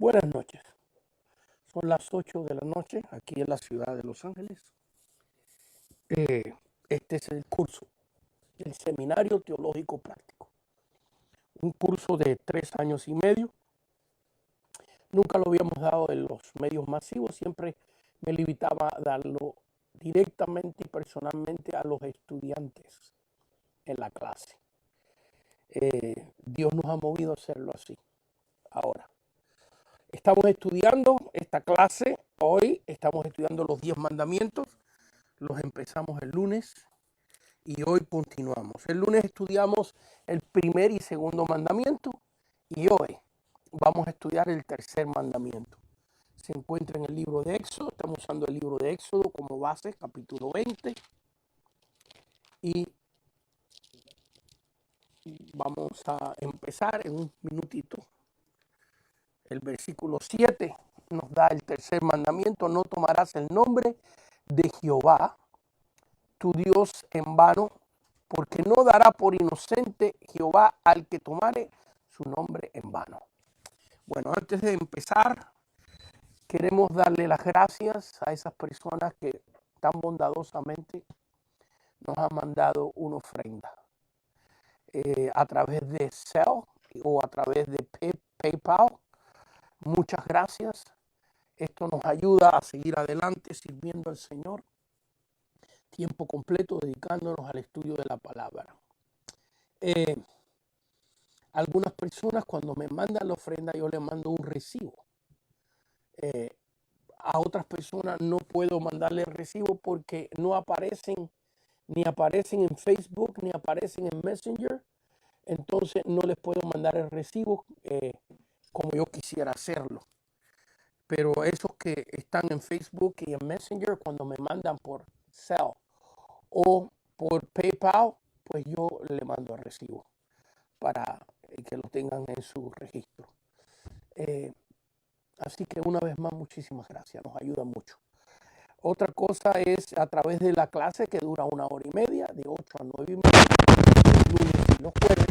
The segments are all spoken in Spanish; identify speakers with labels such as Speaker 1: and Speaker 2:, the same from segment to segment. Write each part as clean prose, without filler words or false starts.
Speaker 1: Buenas noches. Son las 8 de la noche aquí en la ciudad de Los Ángeles. Este es el curso del Seminario Teológico Práctico. Un curso de 3 años y medio. Nunca lo habíamos dado en los medios masivos. Siempre me limitaba a darlo directamente y personalmente a los estudiantes en la clase. Dios nos ha movido a hacerlo así. Ahora, estamos estudiando esta clase. Hoy estamos estudiando los 10 mandamientos. Los empezamos el lunes y hoy continuamos. El lunes estudiamos el primer y segundo mandamiento y hoy vamos a estudiar el tercer mandamiento. Se encuentra en el libro de Éxodo. Estamos usando el libro de Éxodo como base, capítulo 20. Y vamos a empezar en un minutito. El versículo 7 nos da el tercer mandamiento: no tomarás el nombre de Jehová, tu Dios, en vano, porque no dará por inocente Jehová al que tomare su nombre en vano. Bueno, antes de empezar, queremos darle las gracias a esas personas que tan bondadosamente nos han mandado una ofrenda a través de Zelle o a través de PayPal. Muchas gracias. Esto nos ayuda a seguir adelante sirviendo al Señor tiempo completo, dedicándonos al estudio de la palabra. Algunas personas, cuando me mandan la ofrenda, yo les mando un recibo. A otras personas no puedo mandarle el recibo porque no aparecen, ni aparecen en Facebook, ni aparecen en Messenger. Entonces no les puedo mandar el recibo como yo quisiera hacerlo. Pero esos que están en Facebook y en Messenger, cuando me mandan por Zelle o por PayPal, pues yo le mando el recibo para que lo tengan en su registro. Así que una vez más, muchísimas gracias, nos ayuda mucho. Otra cosa es a través de la clase que dura 1 hora y media, de 8 a 9 y media, los lunes y los jueves.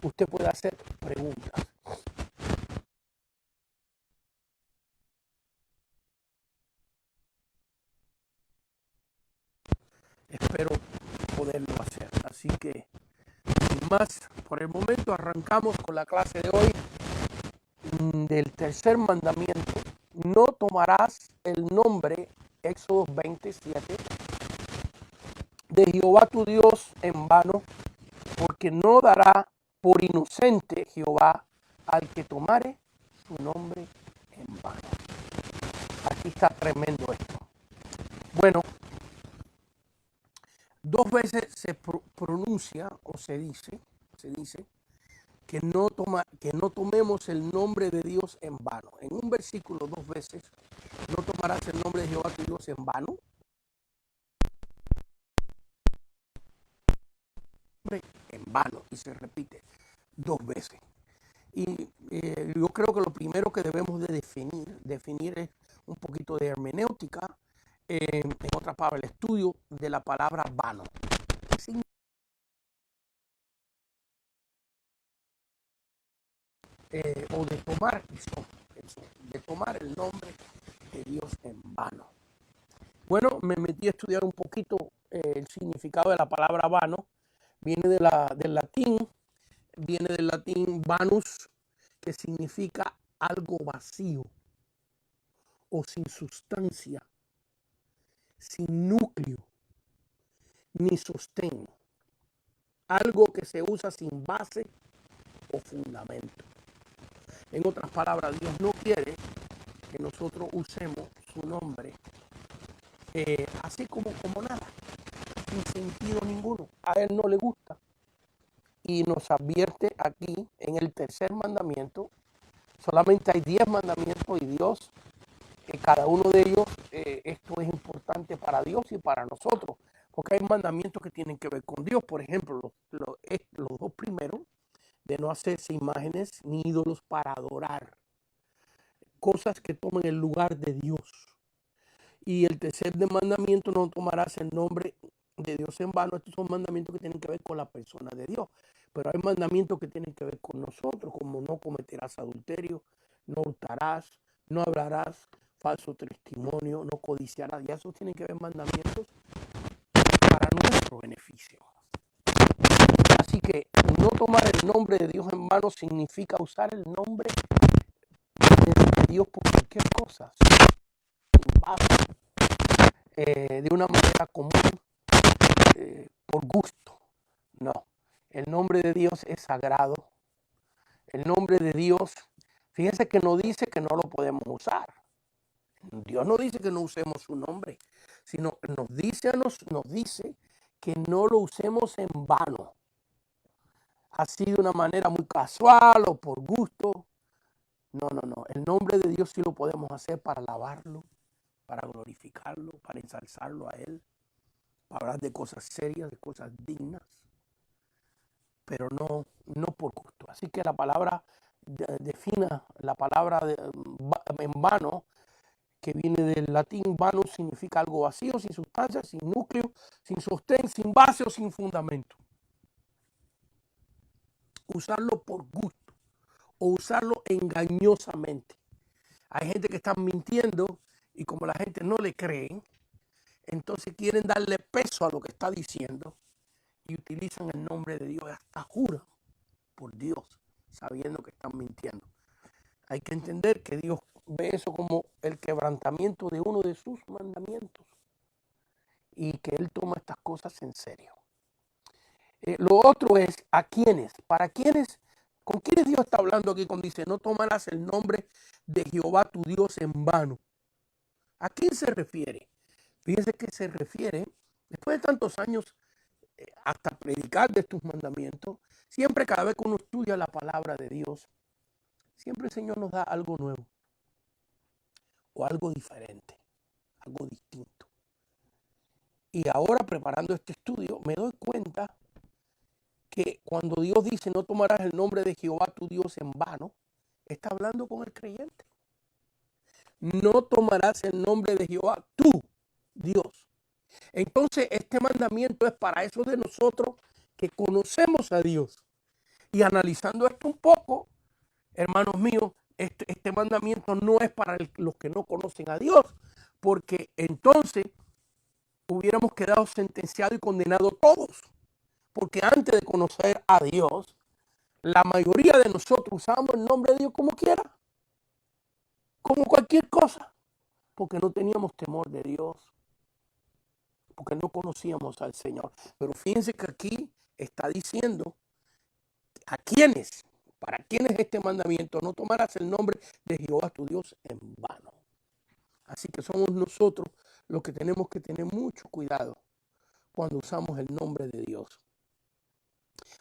Speaker 1: Usted puede hacer preguntas. Espero poderlo hacer. Así que, sin más, por el momento arrancamos con la clase de hoy del tercer mandamiento. No tomarás el nombre, Éxodo 27, de Jehová tu Dios en vano, porque no dará por inocente Jehová al que tomare su nombre en vano. Aquí está tremendo esto. Bueno, 2 veces se pronuncia o se dice que no tomemos el nombre de Dios en vano. En un versículo 2 veces, no tomarás el nombre de Jehová tu Dios en vano. En vano, y se repite 2 veces. Y yo creo que lo primero que debemos de definir es un poquito de hermenéutica, en otras palabras, el estudio de la palabra vano. O de tomar el nombre de Dios en vano. Bueno, me metí a estudiar un poquito el significado de la palabra vano. Viene del latín vanus, que significa algo vacío o sin sustancia, sin núcleo ni sostén, algo que se usa sin base o fundamento. En otras palabras, Dios no quiere que nosotros usemos su nombre así como nada, sin sentido ninguno. A Él no le gusta. Y nos advierte aquí en el tercer mandamiento. Solamente hay 10 mandamientos y Dios, cada uno de ellos, esto es importante para Dios y para nosotros, porque hay mandamientos que tienen que ver con Dios. Por ejemplo, los 2 primeros, de no hacerse imágenes ni ídolos para adorar, cosas que tomen el lugar de Dios. Y el tercer mandamiento: no tomarás el nombre de Dios en vano. Estos son mandamientos que tienen que ver con la persona de Dios. Pero hay mandamientos que tienen que ver con nosotros, como no cometerás adulterio, no hurtarás, no hablarás falso testimonio, no codiciarás. Y eso tienen que ver mandamientos para nuestro beneficio. Así que no tomar el nombre de Dios en vano significa usar el nombre de Dios por cualquier cosa, sin base, de una manera común, por gusto. No, el nombre de Dios es sagrado. El nombre de Dios, fíjense que no dice que no lo podemos usar. Dios no dice que no usemos su nombre, sino nos dice que no lo usemos en vano. Así de una manera muy casual o por gusto. No. El nombre de Dios sí lo podemos hacer para alabarlo, para glorificarlo, para ensalzarlo a Él, para hablar de cosas serias, de cosas dignas, pero no por gusto. Así que la palabra defina la palabra en vano, que viene del latín vano, significa algo vacío, sin sustancia, sin núcleo, sin sostén, sin base o sin fundamento. Usarlo por gusto o usarlo engañosamente. Hay gente que está mintiendo y como la gente no le cree, entonces quieren darle peso a lo que está diciendo y utilizan el nombre de Dios y hasta juran por Dios, sabiendo que están mintiendo. Hay que entender que Dios ve eso como el quebrantamiento de uno de sus mandamientos y que Él toma estas cosas en serio. Lo otro es a quiénes, para quiénes, con quiénes Dios está hablando aquí cuando dice no tomarás el nombre de Jehová tu Dios en vano. ¿A quién se refiere? Fíjense que se refiere, después de tantos años, hasta predicar de estos mandamientos, siempre cada vez que uno estudia la palabra de Dios, siempre el Señor nos da algo nuevo o algo diferente, algo distinto. Y ahora preparando este estudio me doy cuenta que cuando Dios dice no tomarás el nombre de Jehová tu Dios en vano, está hablando con el creyente. No tomarás el nombre de Jehová tu Dios. Entonces este mandamiento es para esos de nosotros que conocemos a Dios. Y analizando esto un poco, hermanos míos, este mandamiento no es para los que no conocen a Dios, porque entonces hubiéramos quedado sentenciados y condenados todos. Porque antes de conocer a Dios, la mayoría de nosotros usábamos el nombre de Dios como quiera, como cualquier cosa, porque no teníamos temor de Dios, porque no conocíamos al Señor. Pero fíjense que aquí está diciendo a quiénes, para quiénes este mandamiento, no tomarás el nombre de Jehová tu Dios en vano. Así que somos nosotros los que tenemos que tener mucho cuidado cuando usamos el nombre de Dios.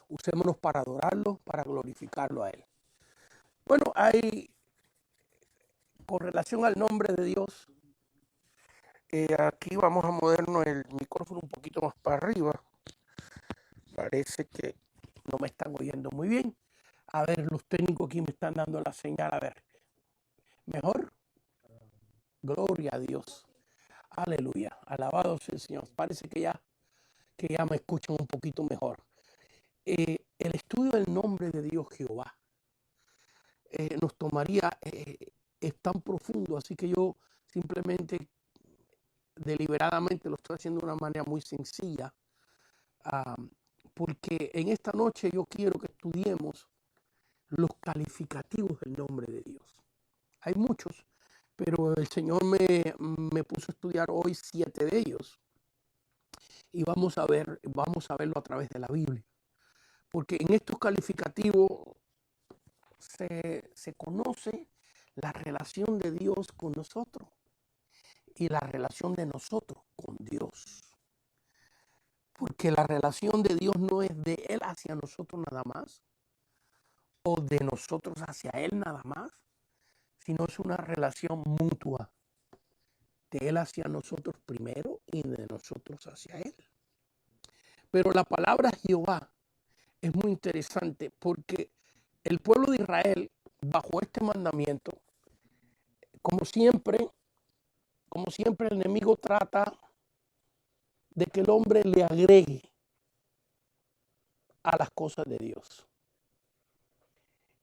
Speaker 1: Usémonos para adorarlo, para glorificarlo a Él. Bueno, hay, con relación al nombre de Dios, aquí vamos a movernos el micrófono un poquito más para arriba. Parece que no me están oyendo muy bien. A ver, los técnicos aquí me están dando la señal. A ver, ¿mejor? Gloria a Dios. Aleluya. Alabado sea el Señor. Parece que ya me escuchan un poquito mejor. El estudio del nombre de Dios Jehová nos tomaría, es tan profundo, así que yo simplemente, deliberadamente lo estoy haciendo de una manera muy sencilla, porque en esta noche yo quiero que estudiemos los calificativos del nombre de Dios. Hay muchos, pero el Señor me puso a estudiar hoy 7 de ellos. Y vamos a verlo a través de la Biblia. Porque en estos calificativos se conoce la relación de Dios con nosotros y la relación de nosotros con Dios. Porque la relación de Dios no es de Él hacia nosotros nada más, o de nosotros hacia Él nada más, sino es una relación mutua, de Él hacia nosotros primero y de nosotros hacia Él. Pero la palabra Jehová es muy interesante porque el pueblo de Israel, bajo este mandamiento, como siempre el enemigo trata de que el hombre le agregue a las cosas de Dios.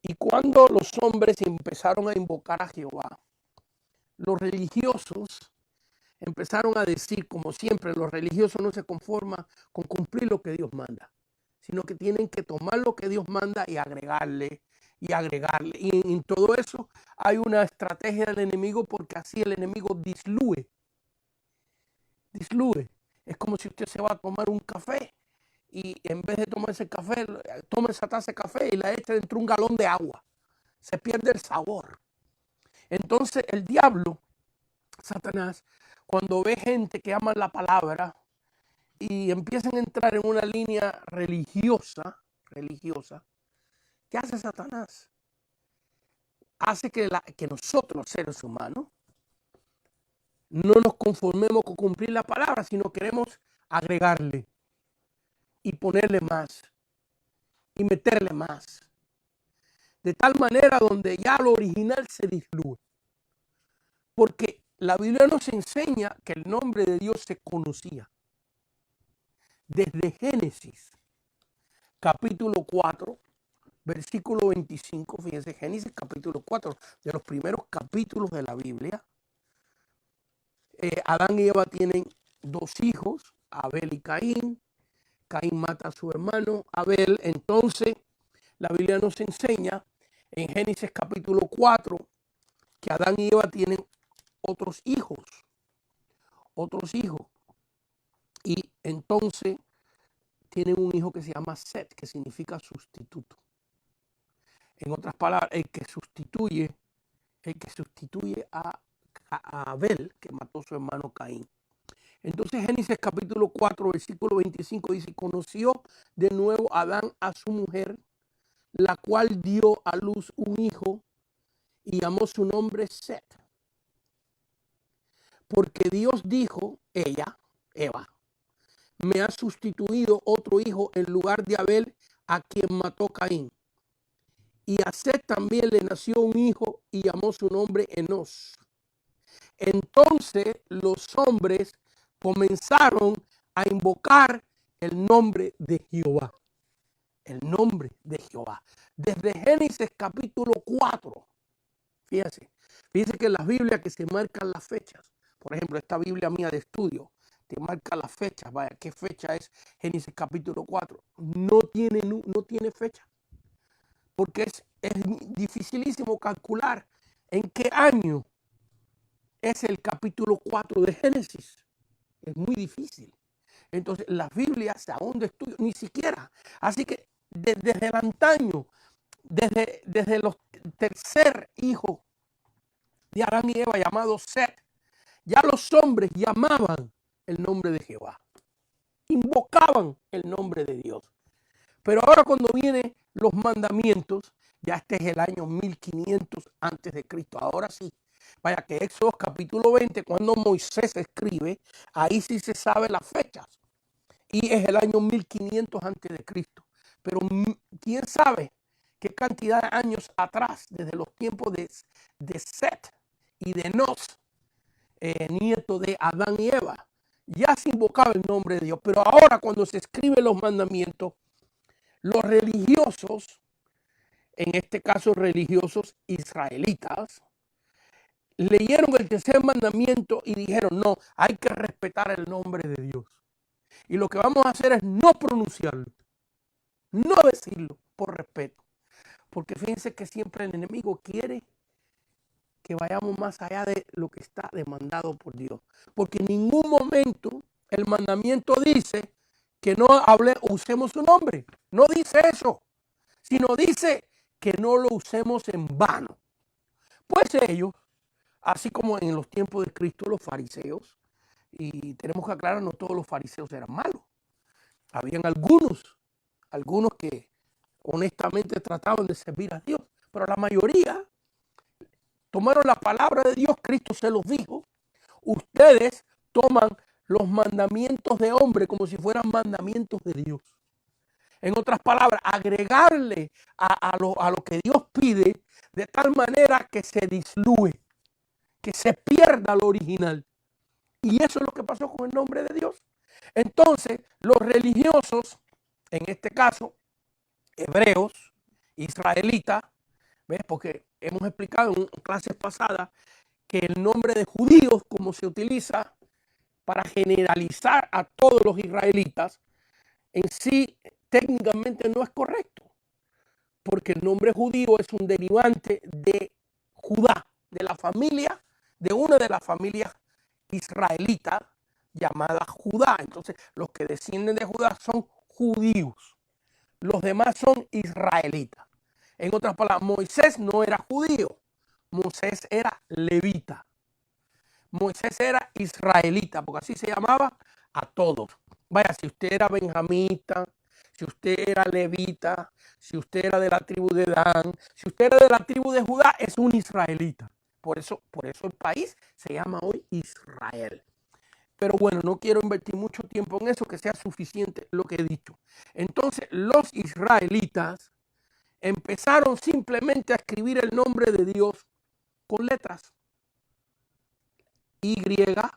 Speaker 1: Y cuando los hombres empezaron a invocar a Jehová, los religiosos empezaron a decir, como siempre, los religiosos no se conforman con cumplir lo que Dios manda, sino que tienen que tomar lo que Dios manda y agregarle y agregarle. Y en todo eso hay una estrategia del enemigo, porque así el enemigo dislúe. Es como si usted se va a tomar un café y en vez de tomarse café, toma esa taza de café y la echa dentro de un galón de agua. Se pierde el sabor. Entonces el diablo, Satanás, cuando ve gente que ama la palabra y empiezan a entrar en una línea religiosa, ¿qué hace Satanás? Hace que nosotros, los seres humanos, no nos conformemos con cumplir la palabra, sino queremos agregarle y ponerle más y meterle más. De tal manera donde ya lo original se disluye. Porque la Biblia nos enseña que el nombre de Dios se conocía. Desde Génesis, capítulo 4, versículo 25, fíjense, Génesis capítulo 4, de los primeros capítulos de la Biblia. Adán y Eva tienen dos hijos, Abel y Caín. Caín mata a su hermano Abel. Entonces, la Biblia nos enseña en Génesis capítulo 4 que Adán y Eva tienen otros hijos. Y entonces tienen un hijo que se llama Set, que significa sustituto. En otras palabras, el que sustituye a Abel, que mató a su hermano Caín. Entonces Génesis capítulo 4, versículo 25 dice, conoció de nuevo Adán a su mujer, la cual dio a luz un hijo y llamó su nombre Set. Porque Dios dijo, Eva, me ha sustituido otro hijo en lugar de Abel, a quien mató Caín. Y a Set también le nació un hijo y llamó su nombre Enos. Entonces los hombres comenzaron a invocar el nombre de Jehová. El nombre de Jehová. Desde Génesis capítulo 4. Fíjense que en las Biblias que se marcan las fechas. Por ejemplo, esta Biblia mía de estudio te marca las fechas. Vaya, ¿qué fecha es Génesis capítulo 4? No tiene fecha. Porque es dificilísimo calcular en qué año es el capítulo 4 de Génesis. Es muy difícil. Entonces, las Biblias aún de estudio, ni siquiera. Así que desde el antaño, desde los tercer hijo de Adán y Eva, llamado Set, ya los hombres llamaban el nombre de Jehová. Invocaban el nombre de Dios. Pero ahora cuando vienen los mandamientos, ya este es el año 1500 antes de Cristo. Ahora sí. Vaya que Éxodo capítulo 20, cuando Moisés escribe, ahí sí se sabe las fechas. Y es el año 1500 antes de Cristo. Pero quién sabe qué cantidad de años atrás, desde los tiempos de Set y de Enos, nieto de Adán y Eva, ya se invocaba el nombre de Dios. Pero ahora cuando se escriben los mandamientos, los religiosos, en este caso religiosos israelitas, leyeron el tercer mandamiento y dijeron, no, hay que respetar el nombre de Dios. Y lo que vamos a hacer es no pronunciarlo, no decirlo por respeto. Porque fíjense que siempre el enemigo quiere que vayamos más allá de lo que está demandado por Dios. Porque en ningún momento el mandamiento dice que no usemos su nombre. No dice eso, sino dice que no lo usemos en vano. Pues ellos, así como en los tiempos de Cristo, los fariseos, y tenemos que aclarar, no todos los fariseos eran malos. Habían algunos que honestamente trataban de servir a Dios, pero la mayoría tomaron la palabra de Dios. Cristo se los dijo. Ustedes toman los mandamientos de hombre como si fueran mandamientos de Dios. En otras palabras, agregarle a lo que Dios pide de tal manera que se disluye, que se pierda lo original. Y eso es lo que pasó con el nombre de Dios. Entonces, los religiosos, en este caso, hebreos, israelitas, ¿ves? Porque hemos explicado en clases pasadas que el nombre de judíos, como se utiliza para generalizar a todos los israelitas, en sí técnicamente no es correcto, porque el nombre judío es un derivante de Judá, de la familia, de una de las familias israelitas llamada Judá. Entonces, los que descienden de Judá son judíos. Los demás son israelitas. En otras palabras, Moisés no era judío. Moisés era levita. Moisés era israelita, porque así se llamaba a todos. Vaya, si usted era benjamita, si usted era levita, si usted era de la tribu de Dan, si usted era de la tribu de Judá, es un israelita. Por eso el país se llama hoy Israel. Pero bueno, no quiero invertir mucho tiempo en eso, que sea suficiente lo que he dicho. Entonces, los israelitas empezaron simplemente a escribir el nombre de Dios con letras. YHWH.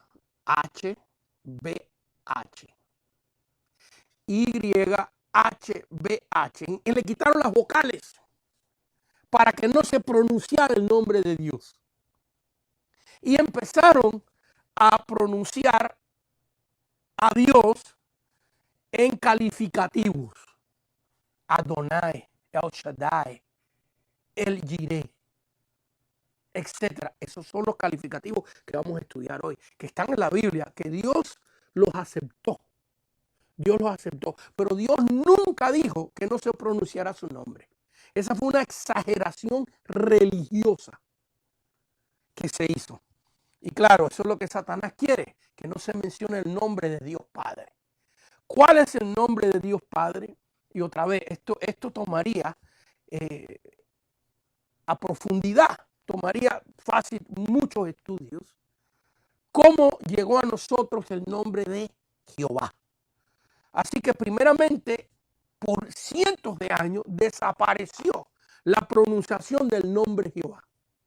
Speaker 1: YHWH. Y le quitaron las vocales para que no se pronunciara el nombre de Dios. Y empezaron a pronunciar a Dios en calificativos. Adonai, El Shaddai, El Jireh, etcétera. Esos son los calificativos que vamos a estudiar hoy, que están en la Biblia, que Dios los aceptó. Dios los aceptó, pero Dios nunca dijo que no se pronunciara su nombre. Esa fue una exageración religiosa que se hizo. Y claro, eso es lo que Satanás quiere, que no se mencione el nombre de Dios Padre. ¿Cuál es el nombre de Dios Padre? Y otra vez, esto tomaría a profundidad, tomaría fácil muchos estudios. ¿Cómo llegó a nosotros el nombre de Jehová? Así que primeramente, por cientos de años, desapareció la pronunciación del nombre Jehová.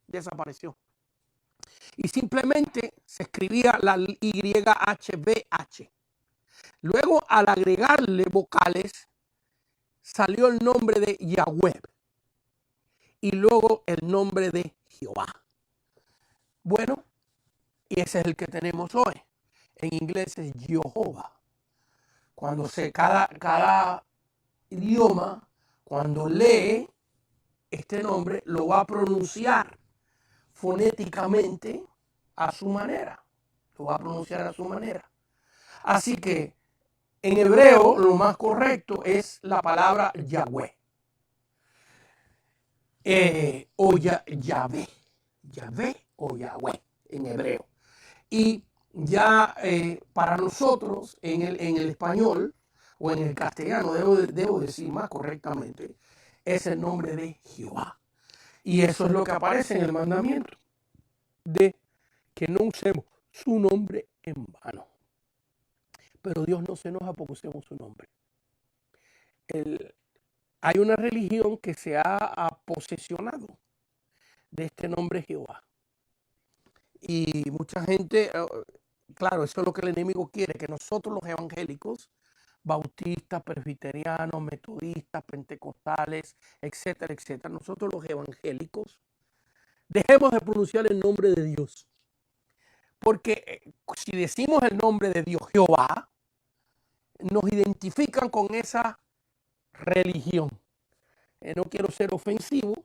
Speaker 1: Desapareció. Y simplemente se escribía la YHWH. Luego, al agregarle vocales, salió el nombre de Yahweh. Y luego el nombre de Jehová. Bueno, y ese es el que tenemos hoy. En inglés es Jehová. Cada idioma, cuando lee este nombre, lo va a pronunciar fonéticamente a su manera. Lo va a pronunciar a su manera. Así que en hebreo lo más correcto es la palabra Yahweh. O Yahvé. Yahvé o Yahweh en hebreo. Y ya para nosotros en el español o en el castellano, debo decir más correctamente, es el nombre de Jehová. Y eso es lo que aparece en el mandamiento, de que no usemos su nombre en vano. Pero Dios no se enoja porque usemos su nombre. Hay una religión que se ha posesionado de este nombre Jehová. Y mucha gente, claro, eso es lo que el enemigo quiere, que nosotros los evangélicos, bautistas, presbiterianos, metodistas, pentecostales, etcétera, etcétera, nosotros los evangélicos, dejemos de pronunciar el nombre de Dios. Porque si decimos el nombre de Dios, Jehová, nos identifican con esa religión. No quiero ser ofensivo,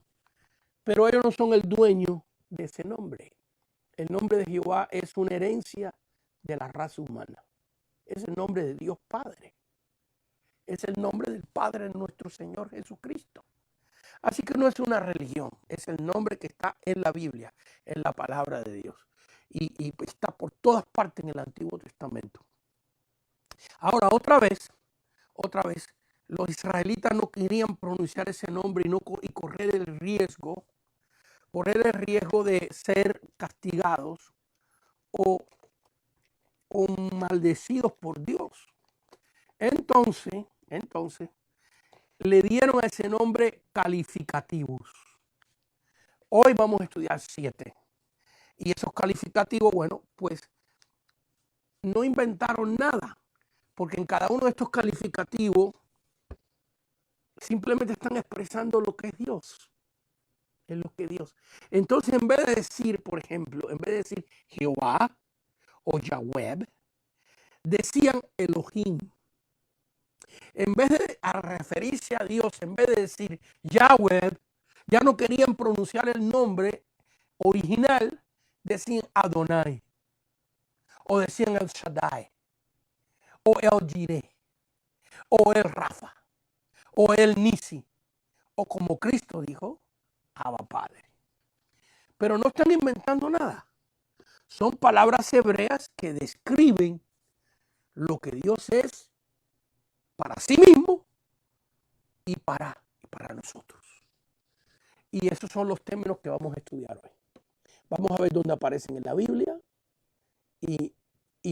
Speaker 1: pero ellos no son el dueño de ese nombre. El nombre de Jehová es una herencia de la raza humana. Es el nombre de Dios Padre. Es el nombre del Padre de nuestro Señor Jesucristo. Así que no es una religión, es el nombre que está en la Biblia, en la palabra de Dios. Y está por todas partes en el Antiguo Testamento. Ahora, otra vez, los israelitas no querían pronunciar ese nombre y correr el riesgo de ser castigados o maldecidos por Dios. Entonces, le dieron a ese nombre calificativos. Hoy vamos a estudiar 7. Y esos calificativos, bueno, pues no inventaron nada, porque en cada uno de estos calificativos simplemente están expresando lo que es Dios. Es lo que Dios. Entonces, en vez de decir, por ejemplo, en vez de decir Jehová o Yahweh, decían Elohim. En vez de referirse a Dios, en vez de decir Yahweh, ya no querían pronunciar el nombre original, decían Adonai, o decían El Shaddai, o El Jireh, o El Rafa, o El Nisi, o como Cristo dijo, Abba Padre. Pero no están inventando nada. Son palabras hebreas que describen lo que Dios es para sí mismo y para nosotros. Y esos son los términos que vamos a estudiar hoy. Vamos a ver dónde aparecen en la Biblia y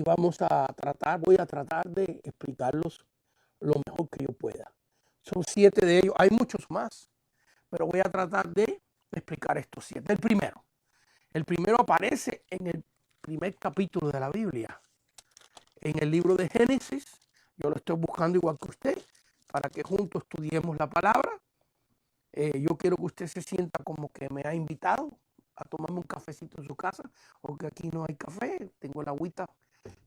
Speaker 1: voy a tratar de explicarlos lo mejor que yo pueda. Son 7 de ellos, hay muchos más, pero voy a tratar de explicar estos 7. El primero aparece en el primer capítulo de la Biblia, en el libro de Génesis. Yo lo estoy buscando igual que usted, para que juntos estudiemos la palabra. Yo quiero que usted se sienta como que me ha invitado a tomarme un cafecito en su casa, porque aquí no hay café, tengo la agüita,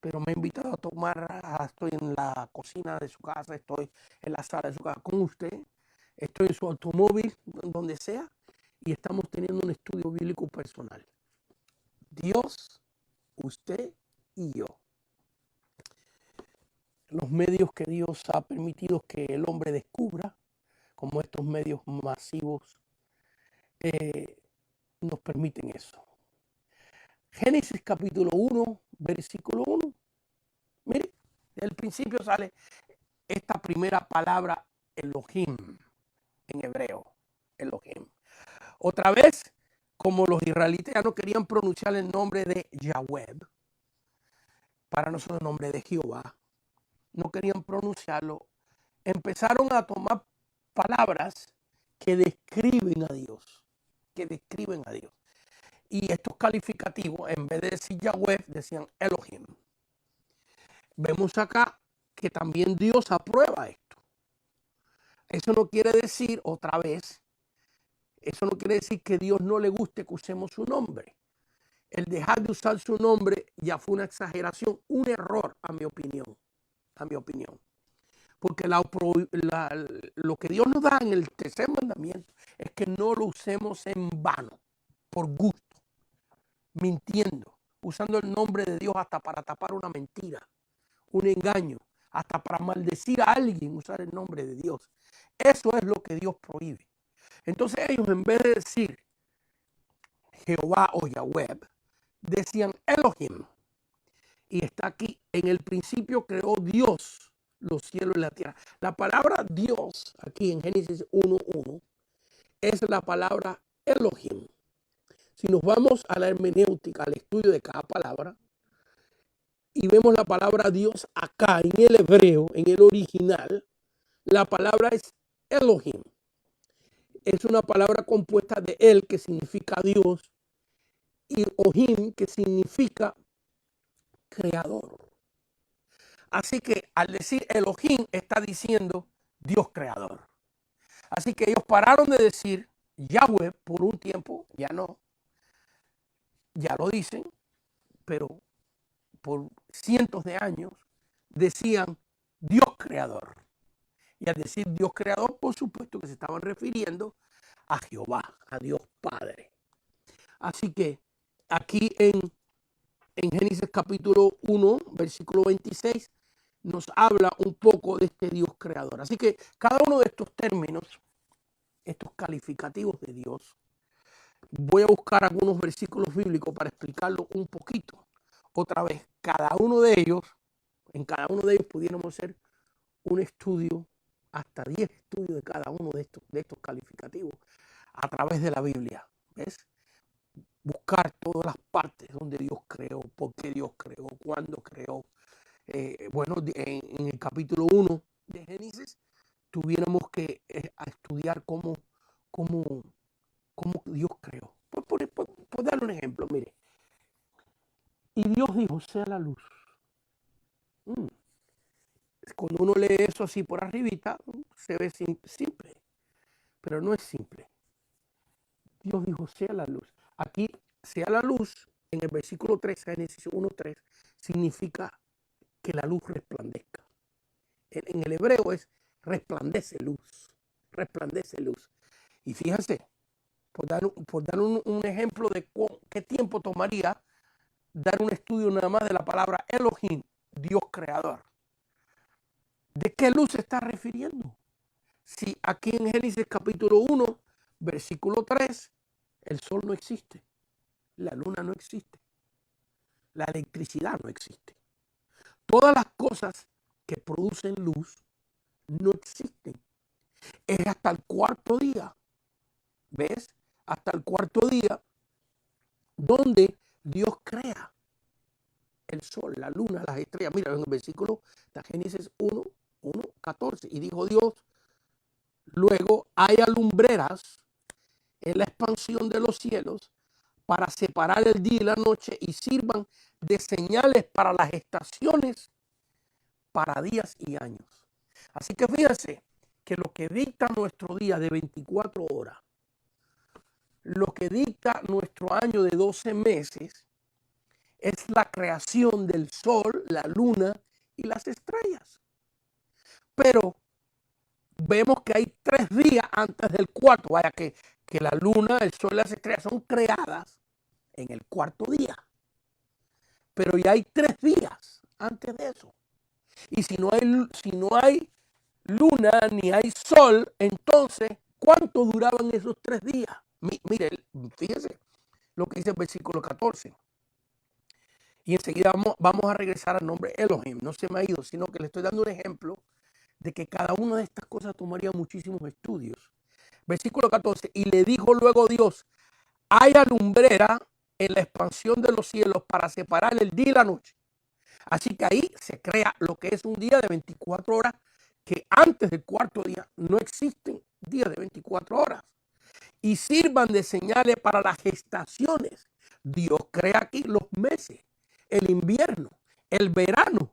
Speaker 1: pero me ha invitado a tomar, estoy en la cocina de su casa, estoy en la sala de su casa con usted, estoy en su automóvil, donde sea, y estamos teniendo un estudio bíblico personal. Dios, usted y yo. Los medios que Dios ha permitido que el hombre descubra, como estos medios masivos, nos permiten eso. Génesis capítulo 1, versículo 1. Mire, del principio sale esta primera palabra Elohim en hebreo. Elohim. Otra vez, como los israelitas ya no querían pronunciar el nombre de Yahweh, para nosotros el nombre de Jehová, no querían pronunciarlo, empezaron a tomar palabras que describen a Dios, Y estos calificativos, en vez de decir Yahweh, decían Elohim. Vemos acá que también Dios aprueba esto. Eso no quiere decir, otra vez, eso no quiere decir que Dios no le guste que usemos su nombre. El dejar de usar su nombre ya fue una exageración, un error, a mi opinión. Porque lo que Dios nos da en el tercer mandamiento es que no lo usemos en vano, por gusto, mintiendo, usando el nombre de Dios hasta para tapar una mentira, un engaño, hasta para maldecir a alguien, usar el nombre de Dios. Eso es lo que Dios prohíbe. Entonces ellos, en vez de decir Jehová o Yahweh, decían Elohim. Y está aquí, en el principio creó Dios los cielos y la tierra. La palabra Dios, aquí en Génesis 1:1, es la palabra Elohim. Si nos vamos a la hermenéutica, al estudio de cada palabra, y vemos la palabra Dios acá, en el hebreo, en el original, la palabra es Elohim. Es una palabra compuesta de El, que significa Dios, y Ohim, que significa creador. Así que al decir Elohim, está diciendo Dios creador. Así que ellos pararon de decir Yahweh por un tiempo, ya no. Ya lo dicen, pero por cientos de años decían Dios creador. Y al decir Dios creador, por supuesto que se estaban refiriendo a Jehová, a Dios Padre. Así que aquí en Génesis capítulo 1, versículo 26, nos habla un poco de este Dios creador. Así que cada uno de estos términos, estos calificativos de Dios, voy a buscar algunos versículos bíblicos para explicarlo un poquito. Otra vez, en cada uno de ellos pudiéramos hacer un estudio, hasta 10 estudios de cada uno de estos calificativos a través de la Biblia. ¿Ves? Buscar todas las partes donde Dios creó, por qué Dios creó, cuándo creó. Bueno, en el capítulo 1 de Génesis tuviéramos que estudiar cómo Dios creó. Por darle un ejemplo, mire. Y Dios dijo, sea la luz. cuando uno lee eso así por arribita, se ve simple, pero no es simple. Dios dijo, sea la luz. Aquí, sea la luz, en el versículo 3, Génesis 1:3, significa que la luz resplandezca. En el hebreo es resplandece luz, resplandece luz. Y fíjense, por dar un ejemplo de qué tiempo tomaría dar un estudio nada más de la palabra Elohim, Dios creador. ¿De qué luz se está refiriendo? Si aquí en Génesis capítulo 1, versículo 3, el sol no existe, la luna no existe, la electricidad no existe. Todas las cosas que producen luz no existen. Es hasta el cuarto día, ¿ves? Hasta el cuarto día donde Dios crea el sol, la luna, las estrellas. Mira, en el versículo de Génesis 1:14. Y dijo Dios, luego haya lumbreras en la expansión de los cielos para separar el día y la noche y sirvan de señales para las estaciones, para días y años. Así que fíjense que lo que dicta nuestro día de 24 horas, lo que dicta nuestro año de 12 meses, es la creación del sol, la luna y las estrellas. Pero vemos que hay 3 días antes del cuarto. Vaya que la luna, el sol y las estrellas son creadas en el cuarto día. Pero ya hay 3 días antes de eso. Y si no hay luna ni hay sol, entonces, ¿cuánto duraban esos 3 días? Mire, fíjese lo que dice el versículo 14. Y enseguida vamos a regresar al nombre Elohim. No se me ha ido, sino que le estoy dando un ejemplo de que cada una de estas cosas tomaría muchísimos estudios. Versículo 14. Y le dijo luego Dios, haya lumbrera en la expansión de los cielos para separar el día y la noche. Así que ahí se crea lo que es un día de 24 horas, que antes del cuarto día no existen días de 24 horas. Y sirvan de señales para las estaciones. Dios crea aquí los meses, el invierno, el verano.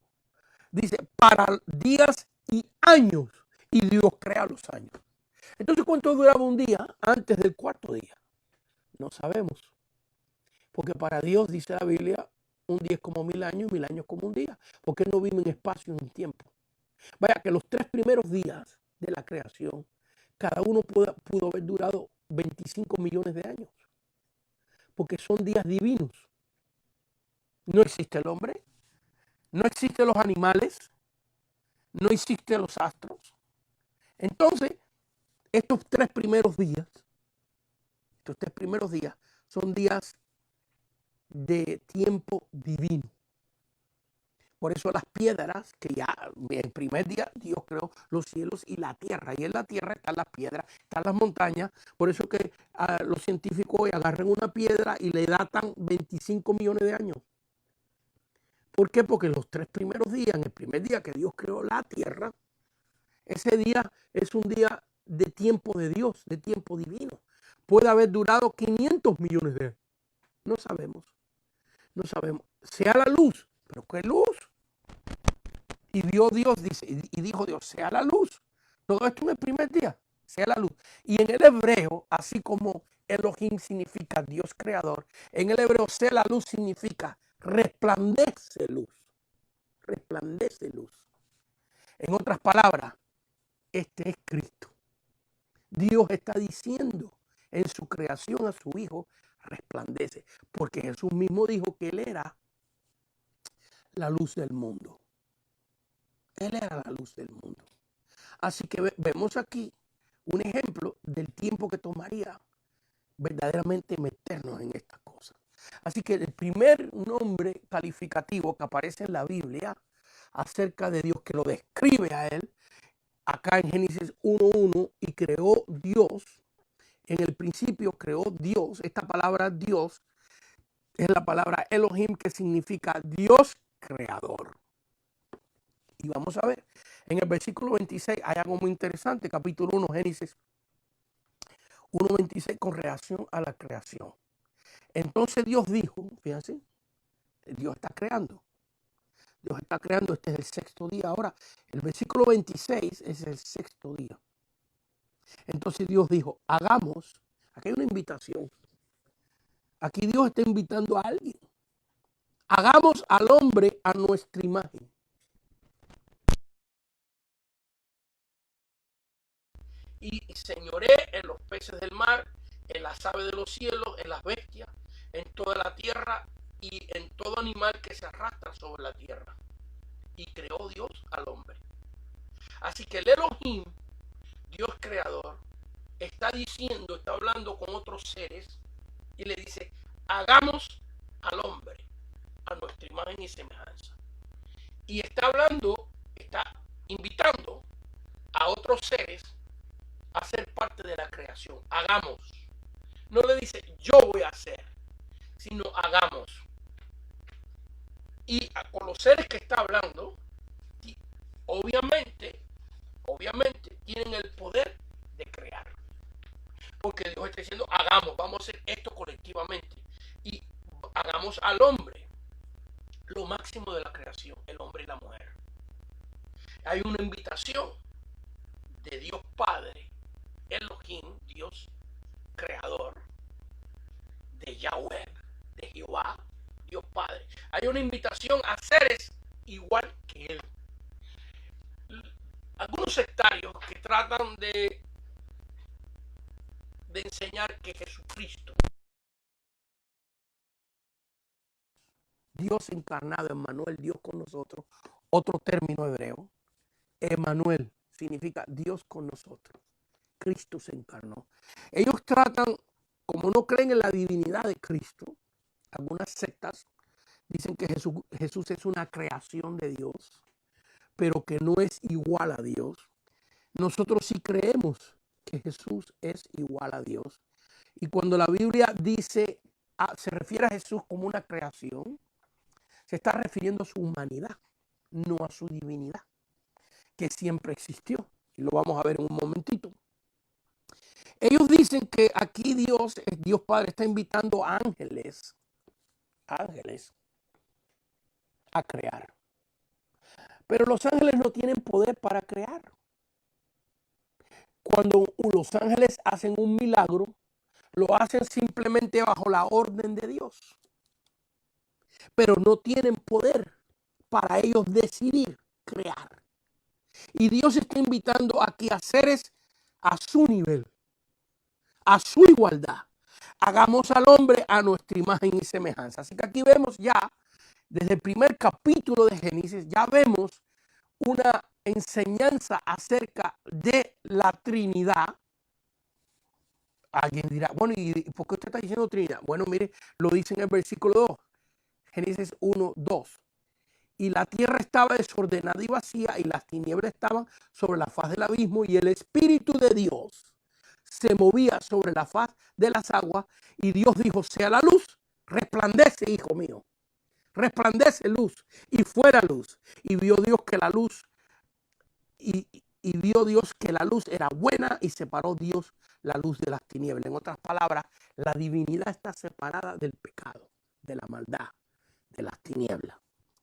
Speaker 1: Dice, para días y años. Y Dios crea los años. Entonces, ¿cuánto duraba un día antes del cuarto día? No sabemos. Porque para Dios, dice la Biblia, un día es como 1000 años y 1000 años como un día. Porque Él no vive en espacio ni en tiempo. Vaya que los 3 primeros días de la creación, cada uno pudo haber durado 25 millones de años. Porque son días divinos. No existe el hombre, no existen los animales, no existen los astros. Entonces, estos 3 primeros días son días de tiempo divino. Por eso las piedras, que ya el primer día Dios creó los cielos y la tierra. Y en la tierra están las piedras, están las montañas. Por eso que los científicos hoy agarran una piedra y le datan 25 millones de años. ¿Por qué? Porque los 3 primeros días, en el primer día que Dios creó la tierra, ese día es un día de tiempo de Dios, de tiempo divino. Puede haber durado 500 millones de años. No sabemos. No sabemos. Sea la luz. ¿Pero qué luz? Y vio Dios, dice, y dijo Dios, sea la luz. Todo esto en el primer día, sea la luz. Y en el hebreo, así como Elohim significa Dios creador, en el hebreo sea la luz significa resplandece luz. Resplandece luz. En otras palabras, este es Cristo. Dios está diciendo en su creación a su Hijo, resplandece. Porque Jesús mismo dijo que Él era la luz del mundo. Él era la luz del mundo. Así que vemos aquí un ejemplo del tiempo que tomaría verdaderamente meternos en estas cosas. Así que el primer nombre calificativo que aparece en la Biblia acerca de Dios, que lo describe a Él, acá en Génesis 1:1, y creó Dios, en el principio creó Dios. Esta palabra Dios es la palabra Elohim, que significa Dios creador. Y vamos a ver, en el versículo 26 hay algo muy interesante, capítulo 1, Génesis 1:26, con relación a la creación. Entonces Dios dijo, fíjense, Dios está creando. Dios está creando, este es el sexto día. Ahora, el versículo 26 es el sexto día. Entonces Dios dijo, hagamos, aquí hay una invitación. Aquí Dios está invitando a alguien. Hagamos al hombre a nuestra imagen. Y señoré en los peces del mar, en las aves de los cielos, en las bestias, en toda la tierra y en todo animal que se arrastra sobre la tierra. Y creó Dios al hombre. Así que el Elohim, Dios creador, está diciendo, está hablando con otros seres y le dice, hagamos al hombre a nuestra imagen y semejanza. Y está hablando, está invitando a otros seres a ser parte de la creación. Hagamos. No le dice yo voy a hacer, sino hagamos. Y con los seres que está hablando, obviamente tienen el poder de crear. Porque Dios está diciendo, hagamos, vamos a hacer esto colectivamente. Y hagamos al hombre lo máximo de la creación, el hombre y la mujer. Hay una invitación de Dios Padre, Elohim, Dios creador, de Yahweh, de Jehová, Dios Padre. Hay una invitación a seres igual que Él. Algunos sectarios que tratan de enseñar que Jesucristo, Dios encarnado, Emmanuel, Dios con nosotros, otro término hebreo, Emmanuel significa Dios con nosotros. Cristo se encarnó. Ellos tratan, como no creen en la divinidad de Cristo, algunas sectas dicen que Jesús es una creación de Dios, pero que no es igual a Dios. Nosotros sí creemos que Jesús es igual a Dios. Y cuando la Biblia dice, se refiere a Jesús como una creación, se está refiriendo a su humanidad, no a su divinidad, que siempre existió. Y lo vamos a ver en un momentito. Ellos dicen que aquí Dios Padre, está invitando a ángeles a crear. Pero los ángeles no tienen poder para crear. Cuando los ángeles hacen un milagro, lo hacen simplemente bajo la orden de Dios. Pero no tienen poder para ellos decidir crear. Y Dios está invitando aquí a seres a su nivel, a su igualdad. Hagamos al hombre a nuestra imagen y semejanza. Así que aquí vemos ya, desde el primer capítulo de Génesis, ya vemos una enseñanza acerca de la Trinidad. Alguien dirá, bueno, ¿y por qué usted está diciendo Trinidad? Bueno, mire, lo dice en el versículo 2, Génesis 1, 2. Y la tierra estaba desordenada y vacía, y las tinieblas estaban sobre la faz del abismo, y el Espíritu de Dios se movía sobre la faz de las aguas, y Dios dijo, sea la luz, resplandece, hijo mío, resplandece luz, y fuera luz. Y vio Dios que la luz, y vio Dios que la luz era buena, y separó Dios la luz de las tinieblas. En otras palabras, la divinidad está separada del pecado, de la maldad, de las tinieblas.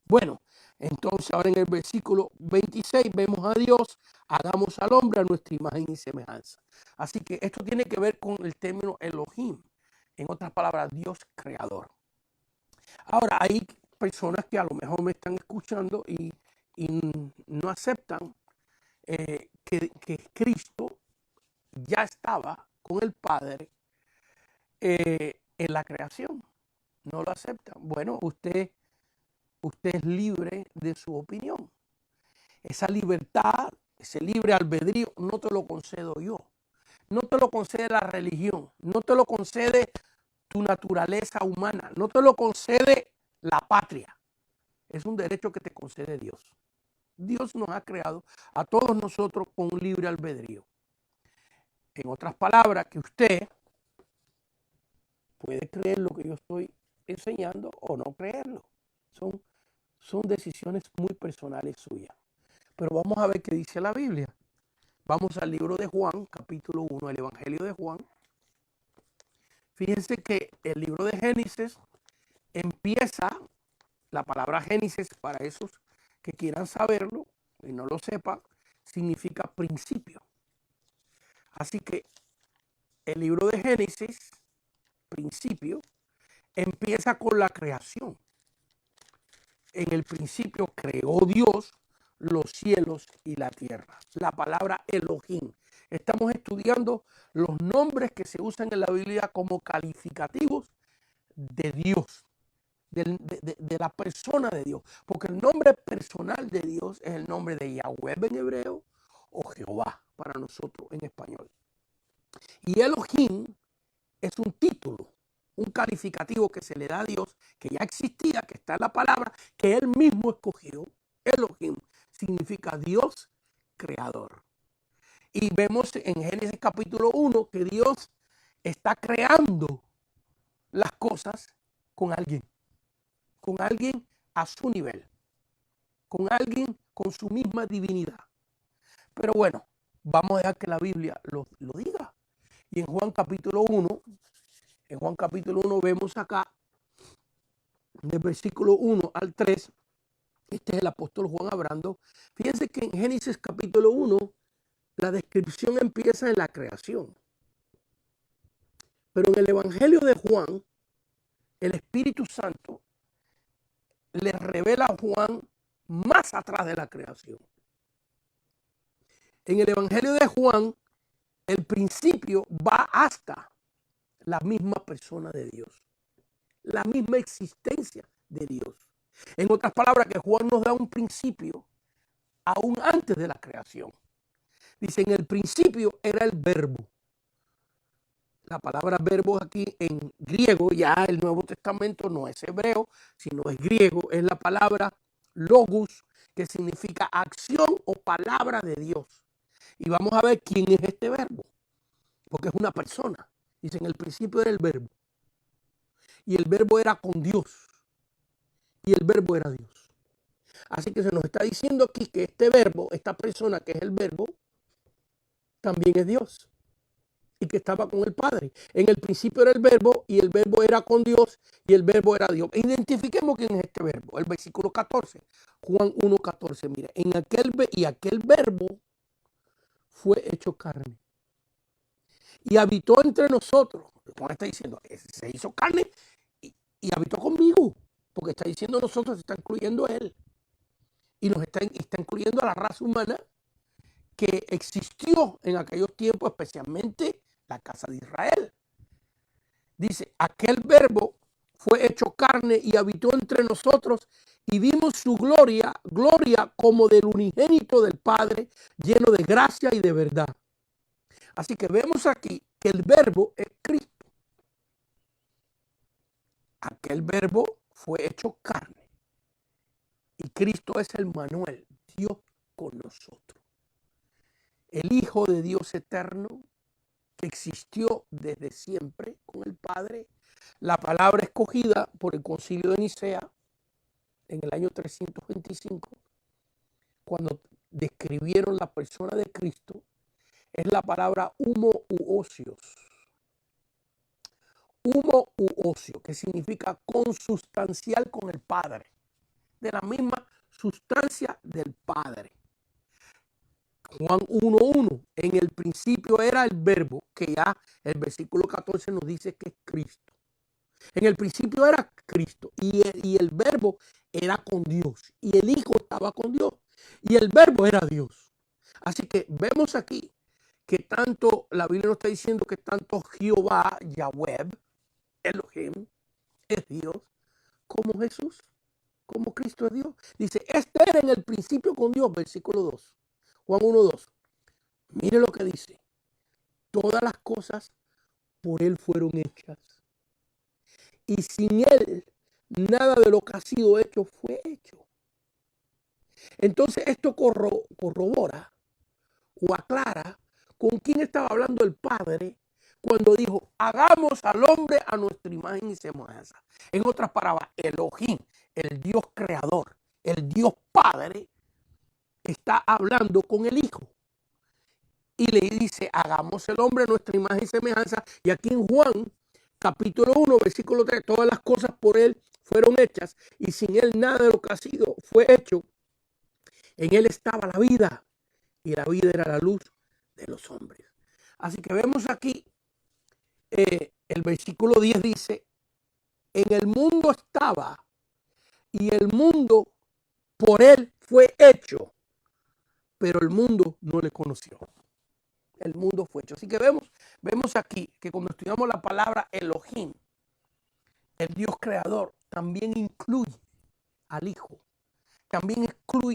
Speaker 1: Bueno, entonces ahora en el versículo 26 vemos a Dios, hagamos al hombre a nuestra imagen y semejanza. Así que esto tiene que ver con el término Elohim, en otras palabras, Dios creador. Ahora, hay personas que a lo mejor me están escuchando y no aceptan que Cristo ya estaba con el Padre en la creación. No lo aceptan. Bueno, usted es libre de su opinión. Esa libertad, ese libre albedrío, no te lo concedo yo. No te lo concede la religión. No te lo concede tu naturaleza humana. No te lo concede la patria. Es un derecho que te concede Dios. Dios nos ha creado a todos nosotros con un libre albedrío. En otras palabras, que usted puede creer lo que yo estoy enseñando o no creerlo. Son decisiones muy personales suyas. Pero vamos a ver qué dice la Biblia. Vamos al libro de Juan, capítulo 1, el Evangelio de Juan. Fíjense que el libro de Génesis empieza, la palabra Génesis para esos que quieran saberlo y no lo sepan, significa principio. Así que el libro de Génesis, principio, empieza con la creación. En el principio creó Dios los cielos y la tierra. La palabra Elohim. Estamos estudiando los nombres que se usan en la Biblia como calificativos de Dios, de la persona de Dios. Porque el nombre personal de Dios es el nombre de Yahweh en hebreo o Jehová para nosotros en español. Y Elohim es un título, un calificativo que se le da a Dios, que ya existía, que está en la palabra, que él mismo escogió. Elohim significa Dios creador. Y vemos en Génesis capítulo 1 que Dios está creando las cosas con alguien a su nivel, con alguien con su misma divinidad. Pero bueno, vamos a dejar que la Biblia lo diga. Y en Juan capítulo 1, vemos acá, del versículo 1 al 3, este es el apóstol Juan hablando. Fíjense que en Génesis capítulo 1, la descripción empieza en la creación. Pero en el Evangelio de Juan, el Espíritu Santo le revela a Juan más atrás de la creación. En el Evangelio de Juan, el principio va hasta la misma persona de Dios, la misma existencia de Dios. En otras palabras, que Juan nos da un principio aún antes de la creación. Dice, en el principio era el verbo. La palabra verbo aquí en griego, ya el Nuevo Testamento no es hebreo, sino es griego, es la palabra logos, que significa acción o palabra de Dios. Y vamos a ver quién es este verbo, porque es una persona. Dice, en el principio era el verbo. Y el verbo era con Dios. Y el verbo era Dios. Así que se nos está diciendo aquí que este verbo, esta persona que es el verbo, también es Dios. Y que estaba con el Padre. En el principio era el verbo y el verbo era con Dios y el verbo era Dios. Identifiquemos quién es este verbo. El versículo 14. Juan 1:14. Mira, aquel verbo fue hecho carne. Y habitó entre nosotros. Juan está diciendo, se hizo carne y habitó conmigo. Porque está diciendo nosotros, se está incluyendo él. Y nos está incluyendo a la raza humana que existió en aquellos tiempos, especialmente la casa de Israel. Dice, aquel verbo fue hecho carne y habitó entre nosotros y vimos su gloria como del unigénito del Padre, lleno de gracia y de verdad. Así que vemos aquí que el verbo es Cristo. Aquel verbo fue hecho carne. Y Cristo es el Manuel, Dios con nosotros. El Hijo de Dios eterno, que existió desde siempre con el Padre. La palabra escogida por el Concilio de Nicea en el año 325, cuando describieron la persona de Cristo, es la palabra humo u osios. Humo u osio, que significa consustancial con el Padre, de la misma sustancia del Padre. Juan 1:1, en el principio era el verbo, que ya el versículo 14 nos dice que es Cristo. En el principio era Cristo y el verbo era con Dios y el Hijo estaba con Dios y el verbo era Dios. Así que vemos aquí que tanto la Biblia nos está diciendo que tanto Jehová, Yahweh, Elohim, es Dios, como Jesús, como Cristo es Dios. Dice, este era en el principio con Dios, versículo 2. Juan 1:2. Mire lo que dice. Todas las cosas por él fueron hechas. Y sin él, nada de lo que ha sido hecho fue hecho. Entonces esto corrobora o aclara con quién estaba hablando el Padre cuando dijo, hagamos al hombre a nuestra imagen y semejanza. En otras palabras, Elohim, el Dios creador, el Dios Padre, está hablando con el Hijo. Y le dice, hagamos el hombre a nuestra imagen y semejanza. Y aquí en Juan, capítulo 1, versículo 3, todas las cosas por él fueron hechas y sin él nada de lo que ha sido fue hecho. En él estaba la vida y la vida era la luz de los hombres. Así que vemos aquí, el versículo 10 dice, en el mundo estaba y el mundo por él fue hecho, pero el mundo no le conoció. El mundo fue hecho. Así que vemos aquí que cuando estudiamos la palabra Elohim, el Dios creador, también incluye al Hijo. También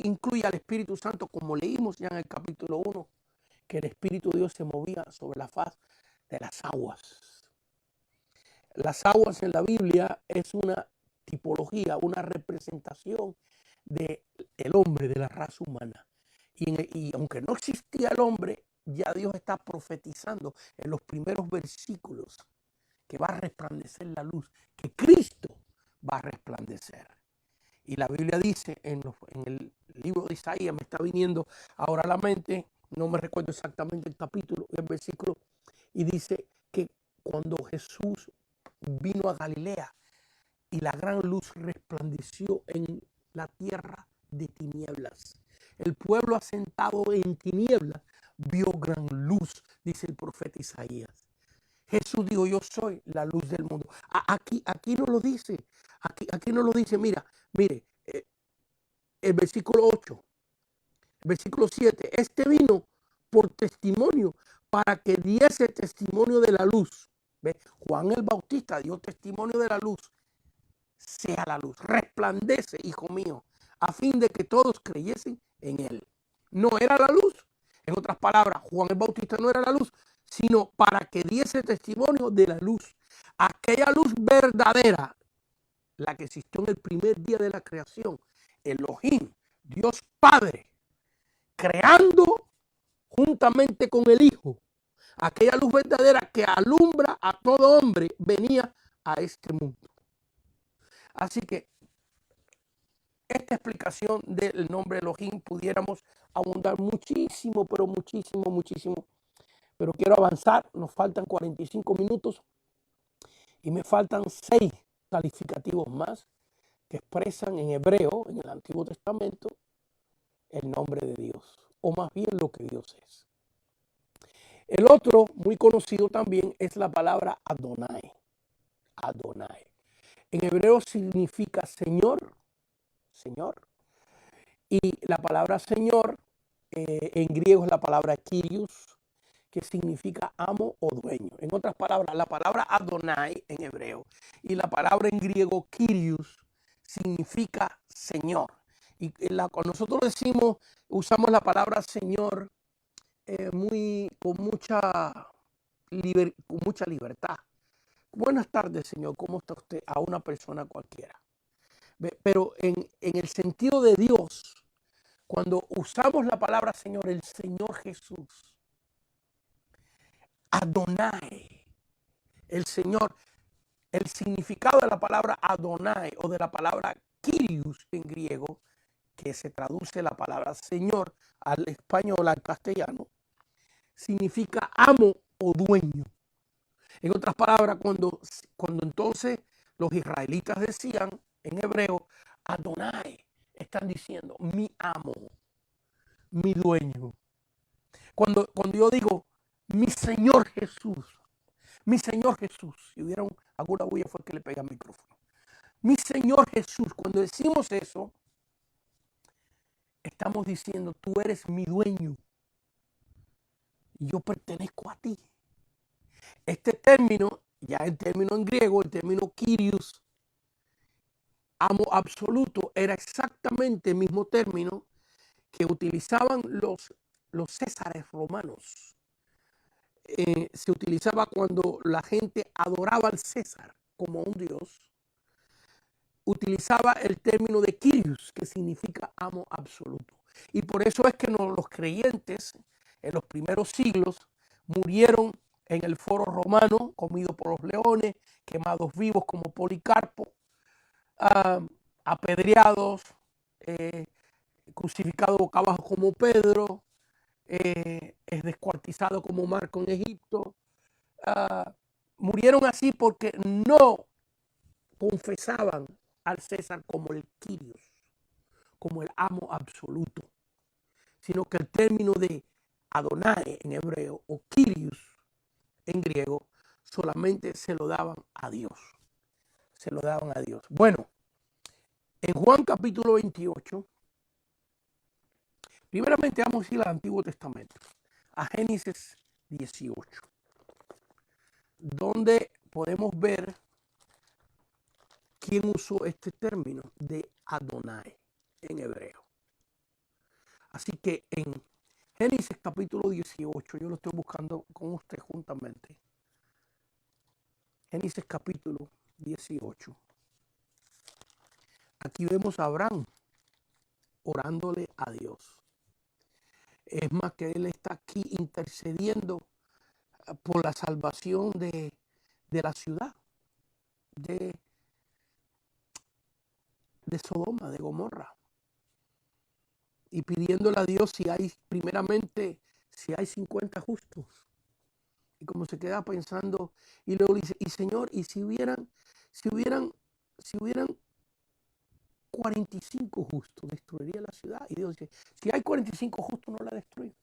Speaker 1: incluye al Espíritu Santo, como leímos ya en el capítulo 1, que el Espíritu de Dios se movía sobre la faz de las aguas. Las aguas en la Biblia es una tipología, una representación del hombre, de la raza humana. Y aunque no existía el hombre, ya Dios está profetizando en los primeros versículos que va a resplandecer la luz, que Cristo va a resplandecer. Y la Biblia dice en el libro de Isaías, me está viniendo ahora a la mente, no me recuerdo exactamente el capítulo y el versículo, y dice que cuando Jesús vino a Galilea y la gran luz resplandeció en la tierra de tinieblas, el pueblo asentado en tinieblas vio gran luz, dice el profeta Isaías. Jesús dijo, yo soy la luz del mundo. Aquí no lo dice. Aquí no lo dice. Mire, el versículo 8, el versículo 7. Este vino por testimonio para que diese testimonio de la luz. ¿Ve? Juan el Bautista dio testimonio de la luz. Sea la luz. Resplandece, hijo mío, a fin de que todos creyesen en él. No era la luz. En otras palabras, Juan el Bautista no era la luz, sino para que diese testimonio de la luz. Aquella luz verdadera, la que existió en el primer día de la creación. Elohim, Dios Padre, creando juntamente con el Hijo. Aquella luz verdadera que alumbra a todo hombre venía a este mundo. Así que esta explicación del nombre Elohim pudiéramos abundar muchísimo, pero muchísimo, muchísimo. Pero quiero avanzar, nos faltan 45 minutos y me faltan 6 calificativos más que expresan en hebreo, en el Antiguo Testamento, el nombre de Dios, o más bien lo que Dios es. El otro, muy conocido también, es la palabra Adonai. Adonai. En hebreo significa Señor, Señor. Y la palabra Señor, en griego es la palabra Kyrios, que significa amo o dueño. En otras palabras, la palabra Adonai en hebreo y la palabra en griego Kyrios significa Señor. Y cuando nosotros decimos, usamos la palabra Señor con mucha libertad. Buenas tardes, Señor. ¿Cómo está usted? A una persona cualquiera. Pero en el sentido de Dios, cuando usamos la palabra Señor, el Señor Jesús, Adonai, el Señor, el significado de la palabra Adonai o de la palabra Kyrios en griego, que se traduce la palabra Señor al español, al castellano, significa amo o dueño. En otras palabras, cuando entonces los israelitas decían en hebreo, Adonai, están diciendo mi amo, mi dueño. Cuando yo digo mi Señor Jesús, si hubiera alguna bulla fue que le pega el micrófono. Mi Señor Jesús, cuando decimos eso, estamos diciendo tú eres mi dueño y yo pertenezco a ti. Este término, ya el término en griego, el término Kyrios, amo absoluto, era exactamente el mismo término que utilizaban los césares romanos. Se utilizaba cuando la gente adoraba al César como un dios. Utilizaba el término de Kyrios, que significa amo absoluto. Y por eso es que los creyentes en los primeros siglos murieron en el foro romano, comidos por los leones, quemados vivos como Policarpo, apedreados, crucificados boca abajo como Pedro, es descuartizado como Marco en Egipto. Murieron así porque no confesaban al César como el Kyrios, como el amo absoluto. sino que el término de Adonai en hebreo o Kyrios en griego solamente se lo daban a Dios. Se lo daban a Dios. Bueno, en Juan capítulo 28, primeramente vamos a ir al Antiguo Testamento, a Génesis 18, donde podemos ver quién usó este término de Adonai en hebreo. Así que en Génesis capítulo 18, yo lo estoy buscando con usted juntamente. Génesis capítulo 18. Aquí vemos a Abraham orándole a Dios. Es más que él está aquí intercediendo por la salvación de la ciudad, de Sodoma, de Gomorra. Y pidiéndole a Dios primeramente, si hay 50 justos. Y como se queda pensando, y luego dice, y Señor, y si hubieran 45 justos, destruiría la ciudad. Y Dios dice, si hay 45 justos, no la destruyo.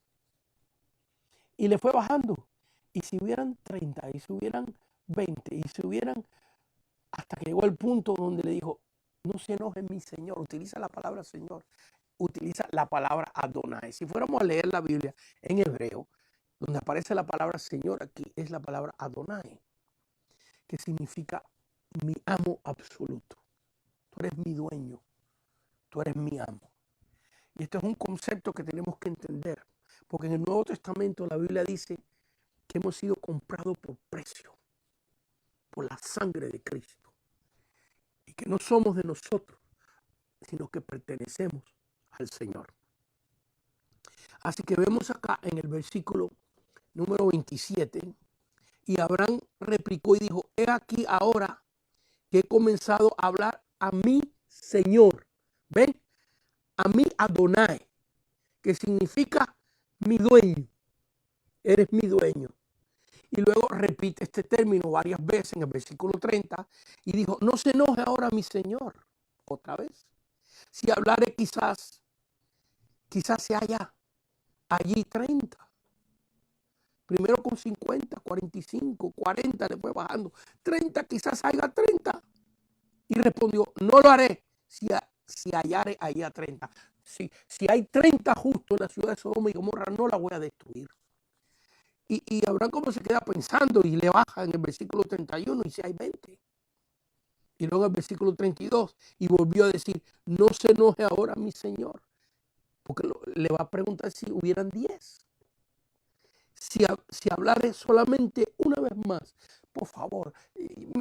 Speaker 1: Y le fue bajando. Y si hubieran 30, y si hubieran 20, y si hubieran, hasta que llegó el punto donde le dijo, no se enoje mi Señor, utiliza la palabra Señor, utiliza la palabra Adonai. Si fuéramos a leer la Biblia en hebreo, donde aparece la palabra Señor, aquí es la palabra Adonai, que significa mi amo absoluto. Tú eres mi dueño, tú eres mi amo. Y esto es un concepto que tenemos que entender, porque en el Nuevo Testamento la Biblia dice que hemos sido comprados por precio, por la sangre de Cristo, y que no somos de nosotros, sino que pertenecemos al Señor. Así que vemos acá en el versículo número 27, y Abraham replicó y dijo, he aquí ahora que he comenzado a hablar a mi Señor. ¿Ven? A mi Adonai, que significa mi dueño. Eres mi dueño. Y luego repite este término varias veces en el versículo 30 y dijo, no se enoje ahora mi Señor. Otra vez. Si hablare quizás se haya allí 30. Primero con 50, 45, 40, después bajando. 30, quizás haya 30. Y respondió, no lo haré si hallare allá 30. Si hay 30 justos en la ciudad de Sodoma y Gomorra, no la voy a destruir. Y Abraham como se queda pensando y le baja en el versículo 31 y si hay 20. Y luego en el versículo 32 y volvió a decir, no se enoje ahora mi Señor. Porque le va a preguntar si hubieran 10. Si hablare solamente una vez más, por favor,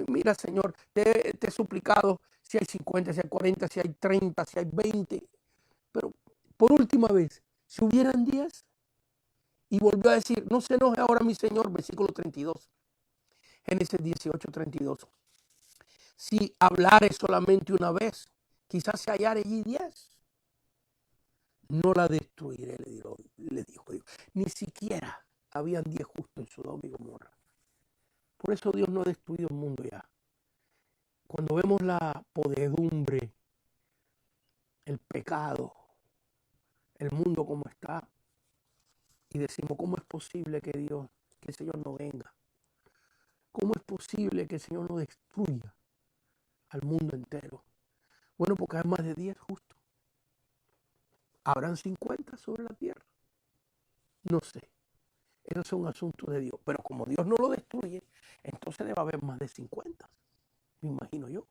Speaker 1: mira Señor, te he suplicado si hay 50, si hay 40, si hay 30, si hay 20. Pero por última vez, si hubieran 10. Y volvió a decir, no se enoje ahora mi Señor, versículo 32. Génesis 18, 32. Si hablare solamente una vez, quizás se hallare allí 10. No la destruiré, le dijo Dios. Ni siquiera habían 10 justos en Sodoma y Gomorra. Por eso Dios no ha destruido el mundo ya. Cuando vemos la podredumbre, el pecado, el mundo como está, y decimos, ¿cómo es posible que el Señor no venga? ¿Cómo es posible que el Señor no destruya al mundo entero? Bueno, porque hay más de 10 justos. ¿Habrán 50 sobre la tierra? No sé. Eso es un asunto de Dios. Pero como Dios no lo destruye, entonces debe haber más de 50. Me imagino yo.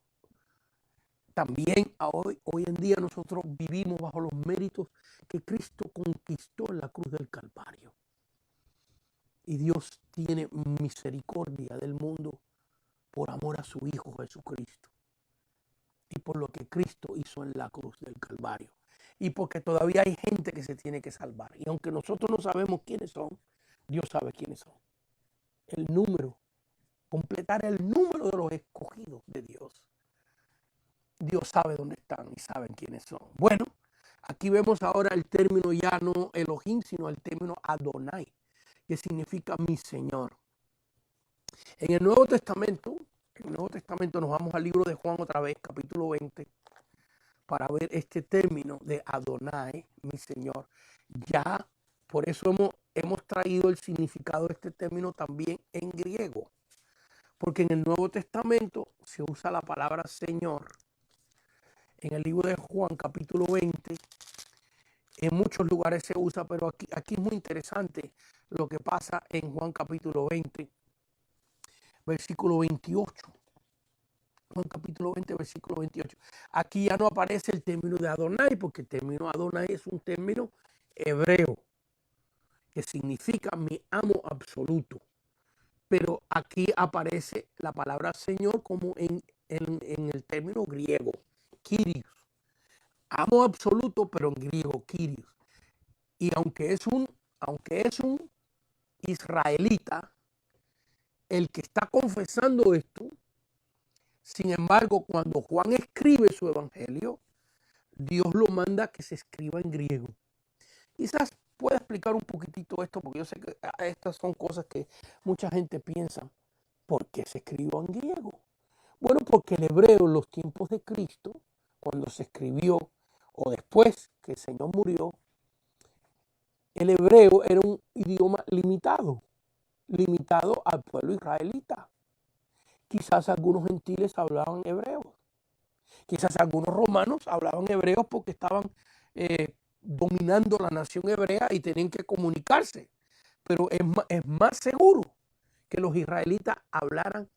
Speaker 1: También hoy en día nosotros vivimos bajo los méritos que Cristo conquistó en la cruz del Calvario. Y Dios tiene misericordia del mundo por amor a su Hijo Jesucristo. Y por lo que Cristo hizo en la cruz del Calvario. Y porque todavía hay gente que se tiene que salvar. Y aunque nosotros no sabemos quiénes son, Dios sabe quiénes son. El número, completar el número de los escogidos de Dios. Dios sabe dónde están y saben quiénes son. Bueno, aquí vemos ahora el término ya no Elohim, sino el término Adonai, que significa mi Señor. En el Nuevo Testamento nos vamos al libro de Juan otra vez, capítulo 20, para ver este término de Adonai, mi Señor. Ya, por eso hemos traído el significado de este término también en griego. Porque en el Nuevo Testamento se usa la palabra Señor. En el libro de Juan, capítulo 20, en muchos lugares se usa, pero aquí es muy interesante lo que pasa en Juan capítulo 20, versículo 28. Juan capítulo 20, versículo 28. Aquí ya no aparece el término de Adonai, porque el término Adonai es un término hebreo que significa mi amo absoluto. Pero aquí aparece la palabra Señor como en el término griego, Kyrios. Amo absoluto, pero en griego, Kyrios. Y aunque es un israelita el que está confesando esto, sin embargo, cuando Juan escribe su evangelio, Dios lo manda que se escriba en griego. Quizás pueda explicar un poquitito esto, porque yo sé que estas son cosas que mucha gente piensa. ¿Por qué se escribió en griego? Bueno, porque el hebreo en los tiempos de Cristo, cuando se escribió, o después que el Señor murió, el hebreo era un idioma limitado al pueblo israelita. Quizás algunos gentiles hablaban hebreo. Quizás algunos romanos hablaban hebreo porque estaban dominando la nación hebrea y tenían que comunicarse. Pero es más seguro que los israelitas hablaran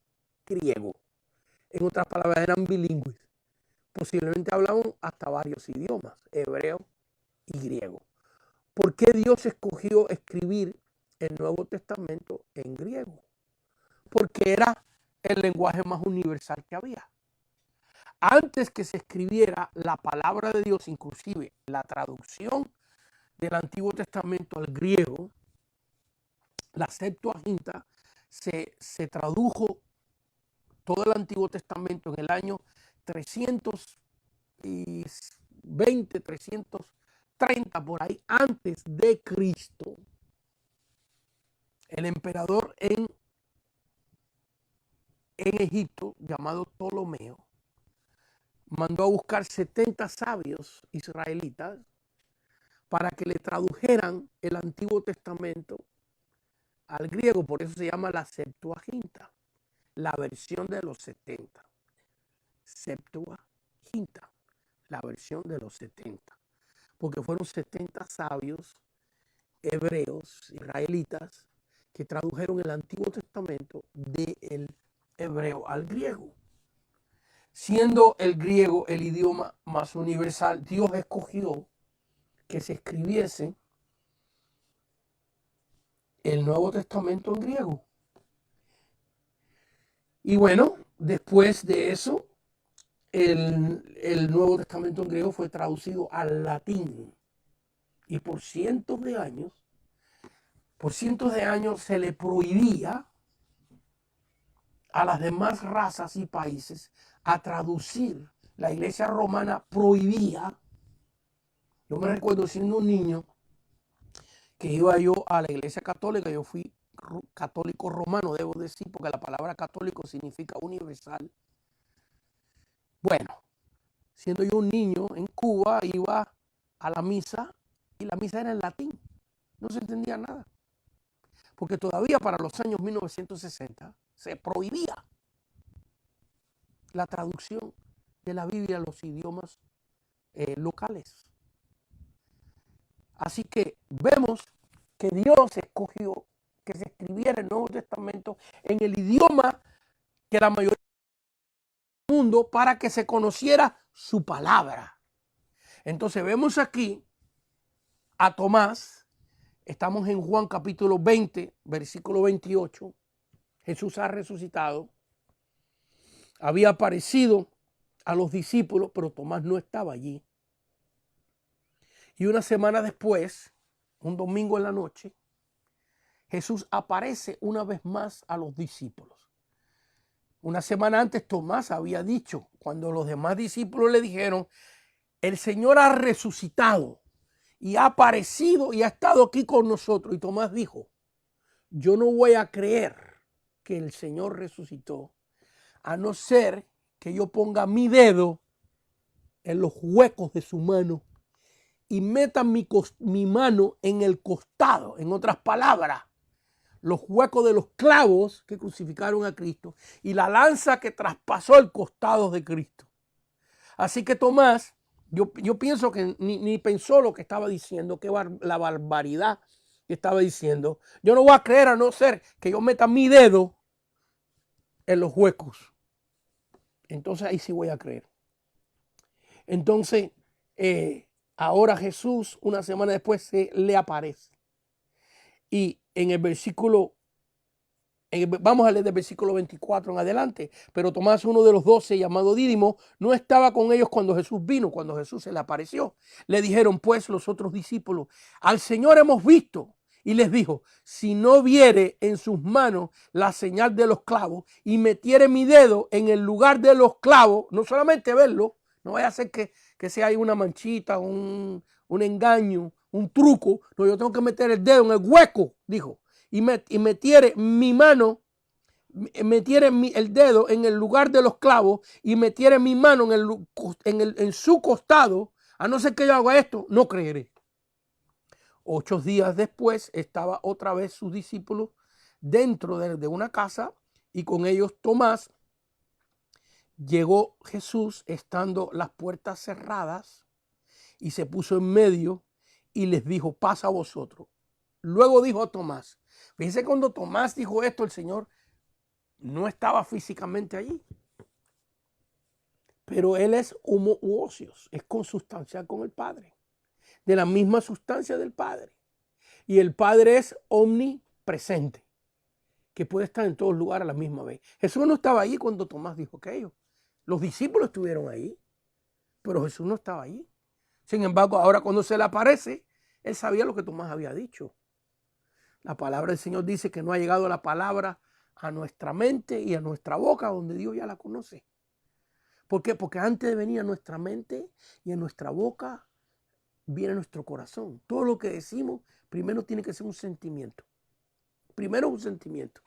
Speaker 1: griego. En otras palabras, eran bilingües. Posiblemente hablaban hasta varios idiomas, hebreo y griego. ¿Por qué Dios escogió escribir el Nuevo Testamento en griego? Porque era el lenguaje más universal que había. Antes que se escribiera la palabra de Dios, inclusive la traducción del Antiguo Testamento al griego, la Septuaginta, se tradujo todo el Antiguo Testamento en el año 320, 330, por ahí, antes de Cristo. El emperador en Egipto, llamado Ptolomeo, mandó a buscar 70 sabios israelitas para que le tradujeran el Antiguo Testamento al griego. Por eso se llama la Septuaginta, la versión de los 70. Septuaginta, la versión de los 70. Porque fueron 70 sabios hebreos, israelitas, que tradujeron el Antiguo Testamento del hebreo al griego. Siendo el griego el idioma más universal, Dios escogió que se escribiese el Nuevo Testamento en griego. Y bueno, después de eso, el Nuevo Testamento en griego fue traducido al latín. Y por cientos de años se le prohibía a las demás razas y países a traducir. La iglesia romana prohibía. Yo me recuerdo siendo un niño que iba yo a la iglesia católica. Yo fui católico romano, debo decir, porque la palabra católico significa universal. Bueno, siendo yo un niño en Cuba, iba a la misa y la misa era en latín. No se entendía nada. Porque todavía para los años 1960 se prohibía la traducción de la Biblia a los idiomas locales. Así que vemos que Dios escogió que se escribiera el Nuevo Testamento en el idioma que la mayoría del mundo, para que se conociera su palabra. Entonces vemos aquí a Tomás. Estamos en Juan capítulo 20, versículo 28. Jesús ha resucitado. Había aparecido a los discípulos, pero Tomás no estaba allí. Y una semana después, un domingo en la noche, Jesús aparece una vez más a los discípulos. Una semana antes Tomás había dicho, cuando los demás discípulos le dijeron, el Señor ha resucitado y ha aparecido y ha estado aquí con nosotros. Y Tomás dijo, yo no voy a creer que el Señor resucitó, a no ser que yo ponga mi dedo en los huecos de su mano y metan mi mano en el costado. En otras palabras, los huecos de los clavos que crucificaron a Cristo y la lanza que traspasó el costado de Cristo. Así que Tomás, yo pienso que ni pensó lo que estaba diciendo, la barbaridad que estaba diciendo. Yo no voy a creer a no ser que yo meta mi dedo en los huecos. Entonces ahí sí voy a creer. Entonces, ahora Jesús, una semana después, se le aparece. Y en el versículo, vamos a leer del versículo 24 en adelante, pero Tomás, uno de los 12, llamado Dídimo, no estaba con ellos cuando Jesús vino, cuando Jesús se le apareció. Le dijeron pues los otros discípulos, al Señor hemos visto. Y les dijo, si no viere en sus manos la señal de los clavos y metiere mi dedo en el lugar de los clavos, no solamente verlo, no vaya a ser que sea ahí una manchita, un engaño, un truco. No, yo tengo que meter el dedo en el hueco, dijo. Y metiere mi mano, metiere el dedo en el lugar de los clavos y metiere mi mano en su costado, a no ser que yo haga esto, no creeré. 8 días después estaba otra vez sus discípulos dentro de una casa y con ellos Tomás. Llegó Jesús estando las puertas cerradas y se puso en medio y les dijo, pasa a vosotros. Luego dijo a Tomás, fíjense, cuando Tomás dijo esto, el Señor no estaba físicamente allí, pero él es homoousios, es consustancial con el Padre, de la misma sustancia del Padre. Y el Padre es omnipresente, que puede estar en todos lugares a la misma vez. Jesús no estaba ahí cuando Tomás dijo aquello. Los discípulos estuvieron ahí, pero Jesús no estaba ahí. Sin embargo, ahora cuando se le aparece, él sabía lo que Tomás había dicho. La palabra del Señor dice que no ha llegado la palabra a nuestra mente y a nuestra boca, donde Dios ya la conoce. ¿Por qué? Porque antes de venir a nuestra mente y a nuestra boca, viene nuestro corazón. Todo lo que decimos, primero tiene que ser un sentimiento. Primero es un sentimiento.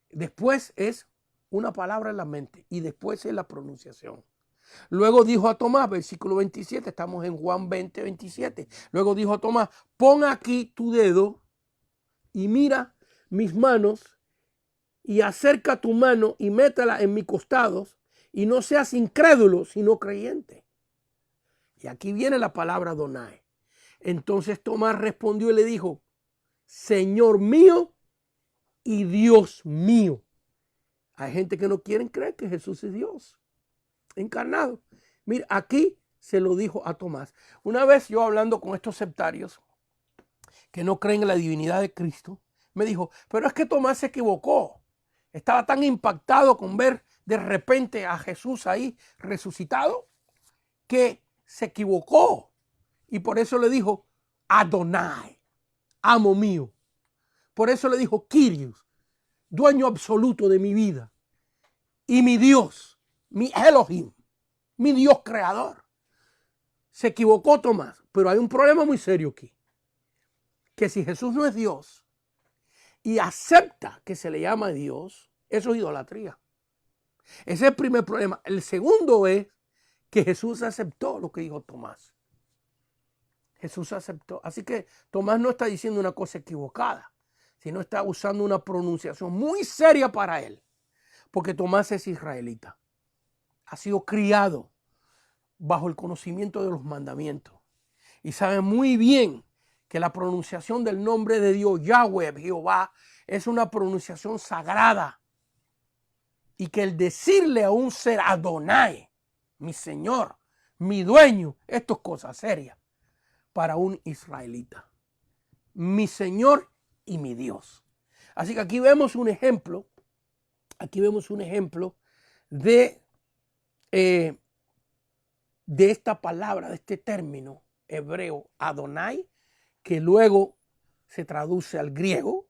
Speaker 1: Después es una palabra en la mente y después es la pronunciación. Luego dijo a Tomás, versículo 27, estamos en Juan 20, 27. Luego dijo a Tomás, pon aquí tu dedo y mira mis manos y acerca tu mano y métela en mis costados y no seas incrédulo, sino creyente. Y aquí viene la palabra Adonai. Entonces Tomás respondió y le dijo, Señor mío y Dios mío. Hay gente que no quiere creer que Jesús es Dios encarnado. Mira, aquí se lo dijo a Tomás. Una vez yo hablando con estos sectarios que no creen en la divinidad de Cristo, me dijo, pero es que Tomás se equivocó. Estaba tan impactado con ver de repente a Jesús ahí resucitado que se equivocó. Y por eso le dijo Adonai, amo mío. Por eso le dijo Kyrios, dueño absoluto de mi vida. Y mi Dios, mi Elohim, mi Dios creador. Se equivocó Tomás, pero hay un problema muy serio aquí. Que si Jesús no es Dios y acepta que se le llama Dios, eso es idolatría. Ese es el primer problema. El segundo es que Jesús aceptó lo que dijo Tomás. Jesús aceptó. Así que Tomás no está diciendo una cosa equivocada, sino está usando una pronunciación muy seria para él. Porque Tomás es israelita. Ha sido criado bajo el conocimiento de los mandamientos. Y sabe muy bien que la pronunciación del nombre de Dios, Yahweh, Jehová, es una pronunciación sagrada. Y que el decirle a un ser Adonai, mi Señor, mi dueño, esto es cosa seria para un israelita. Mi Señor y mi Dios. Así que aquí vemos un ejemplo. Aquí vemos un ejemplo de esta palabra, de este término hebreo Adonai, que luego se traduce al griego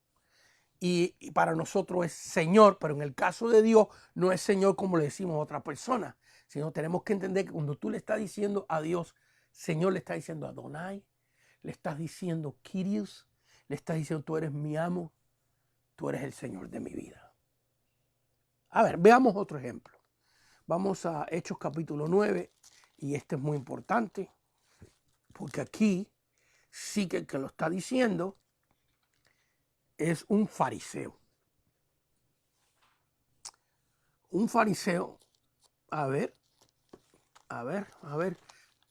Speaker 1: y para nosotros es Señor, pero en el caso de Dios no es Señor como le decimos a otra persona, sino tenemos que entender que cuando tú le estás diciendo a Dios Señor, le estás diciendo Adonai, le estás diciendo Kyrios, le estás diciendo tú eres mi amo, tú eres el Señor de mi vida. A ver, veamos otro ejemplo. Vamos a Hechos capítulo 9 Y este es muy importante, porque aquí sí que el que lo está diciendo es un fariseo. Un fariseo, a ver,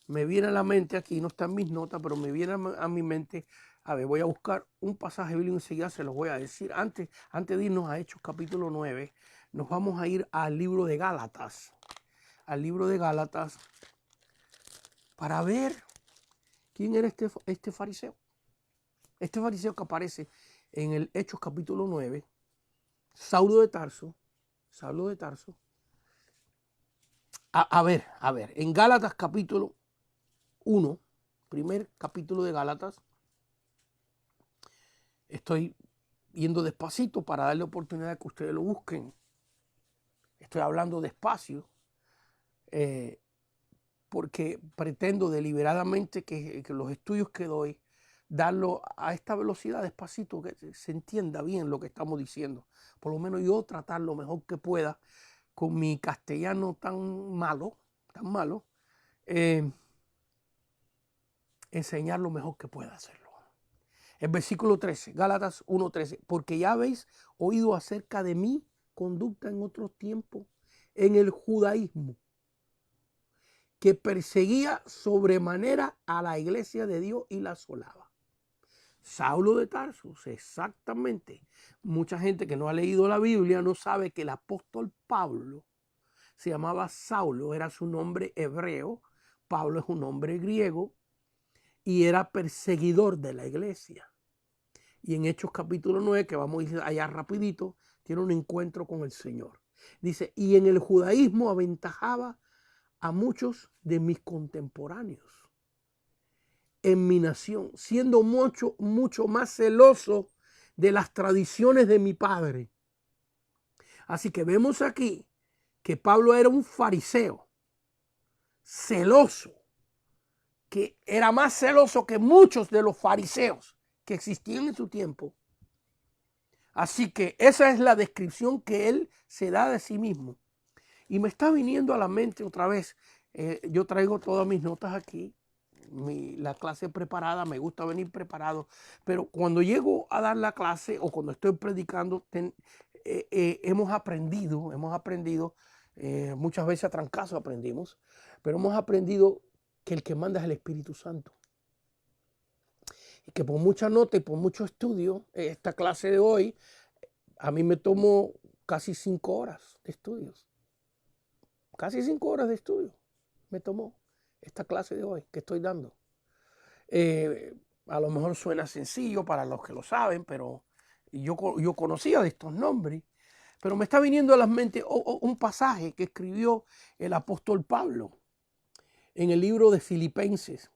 Speaker 1: me viene a la mente aquí, no está en mis notas, pero me viene a mi mente. A ver, voy a buscar un pasaje bíblico enseguida, se los voy a decir. Antes de irnos a Hechos capítulo 9, nos vamos a ir al libro de Gálatas. Al libro de Gálatas, para ver quién era este fariseo. Este fariseo que aparece en el Hechos capítulo 9, Saulo de Tarso. A ver, en Gálatas capítulo 1, primer capítulo de Gálatas, estoy yendo despacito para darle oportunidad de que ustedes lo busquen. Estoy hablando despacio porque pretendo deliberadamente que los estudios que doy, darlo a esta velocidad despacito, que se entienda bien lo que estamos diciendo. Por lo menos yo tratar lo mejor que pueda con mi castellano tan malo, enseñar lo mejor que pueda hacerlo. El versículo 13, Gálatas 1:13, porque ya habéis oído acerca de mi conducta en otros tiempos en el judaísmo, que perseguía sobremanera a la iglesia de Dios y la asolaba. Saulo de Tarso, exactamente. Mucha gente que no ha leído la Biblia no sabe que el apóstol Pablo se llamaba Saulo, era su nombre hebreo. Pablo es un nombre griego y era perseguidor de la iglesia. Y en Hechos capítulo 9, que vamos a ir allá rapidito, tiene un encuentro con el Señor. Dice, y en el judaísmo aventajaba a muchos de mis contemporáneos en mi nación, siendo mucho más celoso de las tradiciones de mi padre. Así que vemos aquí que Pablo era un fariseo, celoso, que era más celoso que muchos de los fariseos que existían en su tiempo. Así que esa es la descripción que él se da de sí mismo. Y me está viniendo a la mente otra vez, yo traigo todas mis notas aquí, la clase preparada, me gusta venir preparado, pero cuando llego a dar la clase o cuando estoy predicando, hemos aprendido, muchas veces a trancazo aprendimos, pero hemos aprendido que el que manda es el Espíritu Santo. Y que por mucha nota y por mucho estudio, esta clase de hoy, a mí me tomó casi 5 horas de estudios. Casi 5 horas de estudio me tomó esta clase de hoy que estoy dando. A lo mejor suena sencillo para los que lo saben, pero yo conocía de estos nombres. Pero me está viniendo a la mente un pasaje que escribió el apóstol Pablo en el libro de Filipenses.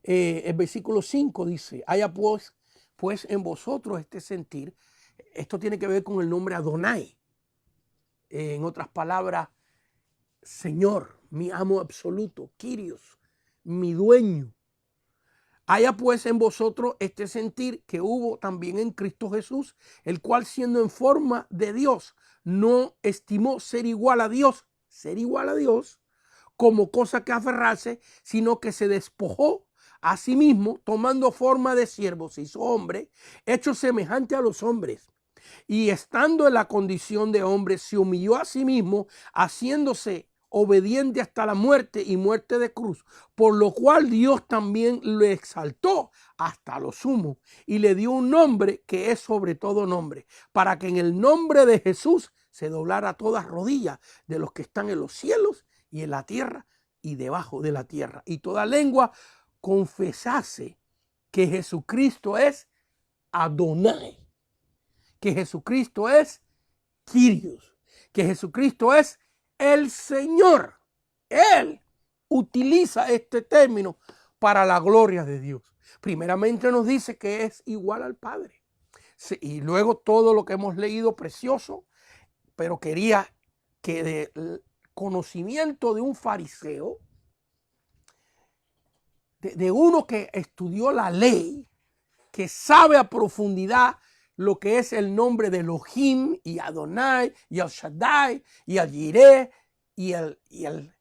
Speaker 1: El versículo 5 dice, haya pues en vosotros este sentir. Esto tiene que ver con el nombre Adonai. En otras palabras, Señor, mi amo absoluto, Kyrios, mi dueño. Haya pues en vosotros este sentir que hubo también en Cristo Jesús, el cual siendo en forma de Dios, no estimó ser igual a Dios, como cosa que aferrarse, sino que se despojó a sí mismo, tomando forma de siervo, se hizo hombre, hecho semejante a los hombres. Y estando en la condición de hombre, se humilló a sí mismo, haciéndose obediente hasta la muerte y muerte de cruz, por lo cual Dios también lo exaltó hasta lo sumo y le dio un nombre que es sobre todo nombre, para que en el nombre de Jesús se doblara toda rodilla de los que están en los cielos y en la tierra y debajo de la tierra, y toda lengua confesase que Jesucristo es Adonai, que Jesucristo es Kyrios, que Jesucristo es el Señor. Él utiliza este término para la gloria de Dios. Primeramente nos dice que es igual al Padre. Sí, y luego todo lo que hemos leído precioso, pero quería que del conocimiento de un fariseo, de uno que estudió la ley, que sabe a profundidad lo que es el nombre de Elohim y Adonai y el Shaddai y el Jireh y el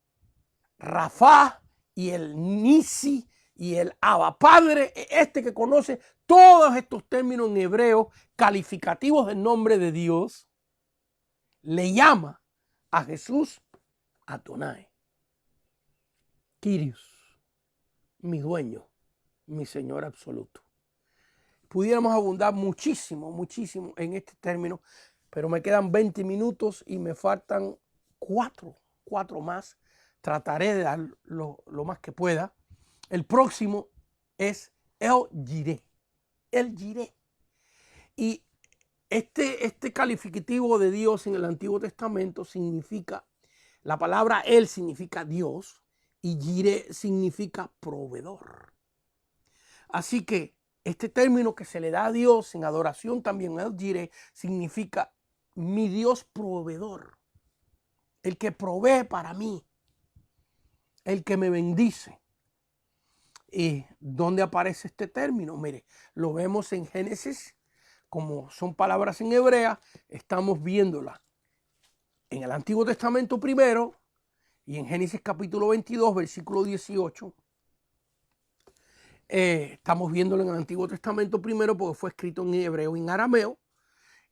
Speaker 1: Rafá y el Nisi y el Abba Padre, que conoce todos estos términos en hebreo calificativos del nombre de Dios, le llama a Jesús Adonai, Kyrios, mi dueño, mi Señor absoluto. Pudiéramos abundar muchísimo en este término, pero me quedan 20 minutos y me faltan cuatro más. Trataré de dar lo más que pueda. El próximo es El Jireh. El Jireh. Y este calificativo de Dios en el Antiguo Testamento significa, la palabra El significa Dios y Jireh significa proveedor. Así que este término que se le da a Dios en adoración también, El Jireh, significa mi Dios proveedor, el que provee para mí, el que me bendice. ¿Y dónde aparece este término? Mire, lo vemos en Génesis, como son palabras en hebrea, estamos viéndola en el Antiguo Testamento primero y en Génesis capítulo 22, versículo 18. Estamos viéndolo en el Antiguo Testamento primero porque fue escrito en hebreo y en arameo,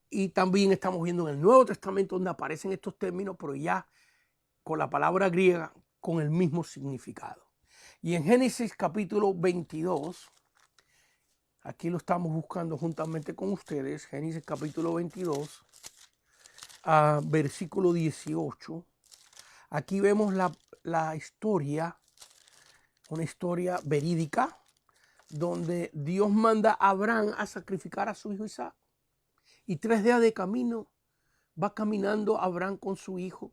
Speaker 1: y también estamos viendo en el Nuevo Testamento donde aparecen estos términos, pero ya con la palabra griega con el mismo significado. Y en Génesis capítulo 22, aquí lo estamos buscando juntamente con ustedes, Génesis capítulo 22, versículo 18. Aquí vemos la historia, una historia verídica, donde Dios manda a Abraham a sacrificar a su hijo Isaac. Y 3 días de camino va caminando Abraham con su hijo,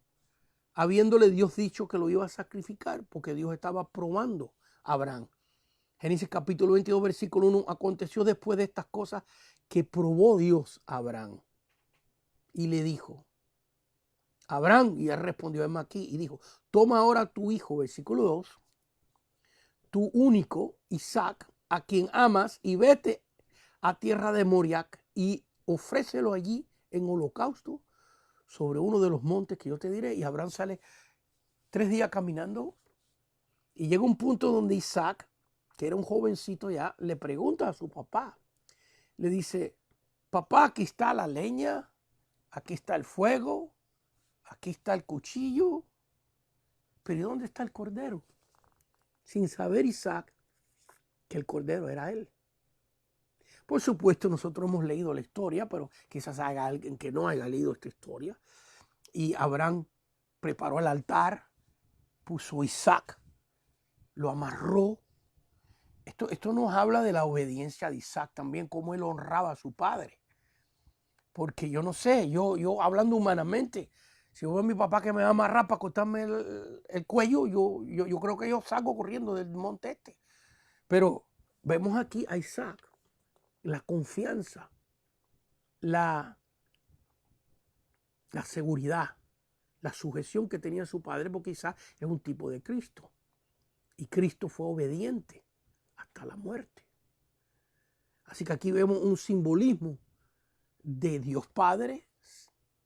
Speaker 1: habiéndole Dios dicho que lo iba a sacrificar, porque Dios estaba probando a Abraham. Génesis capítulo 22, versículo 1, aconteció después de estas cosas que probó Dios a Abraham. Y le dijo, Abraham, y él respondió, venme aquí, y dijo, toma ahora tu hijo, versículo 2, tu único, Isaac, a quien amas, y vete a tierra de Moriac y ofrécelo allí en holocausto sobre uno de los montes que yo te diré. Y Abraham sale 3 días caminando y llega un punto donde Isaac, que era un jovencito ya, le pregunta a su papá, le dice, papá, aquí está la leña, aquí está el fuego, aquí está el cuchillo, pero ¿dónde está el cordero? Sin saber Isaac que el cordero era él. Por supuesto, nosotros hemos leído la historia, pero quizás haya alguien que no haya leído esta historia. Y Abraham preparó el altar, puso a Isaac, lo amarró. Esto nos habla de la obediencia de Isaac, también cómo él honraba a su padre. Porque yo no sé, yo hablando humanamente, si yo veo a mi papá que me va a amarrar para cortarme el cuello, yo creo que yo salgo corriendo del monte este. Pero vemos aquí a Isaac, la confianza, la seguridad, la sujeción que tenía su padre, porque Isaac es un tipo de Cristo. Y Cristo fue obediente hasta la muerte. Así que aquí vemos un simbolismo de Dios Padre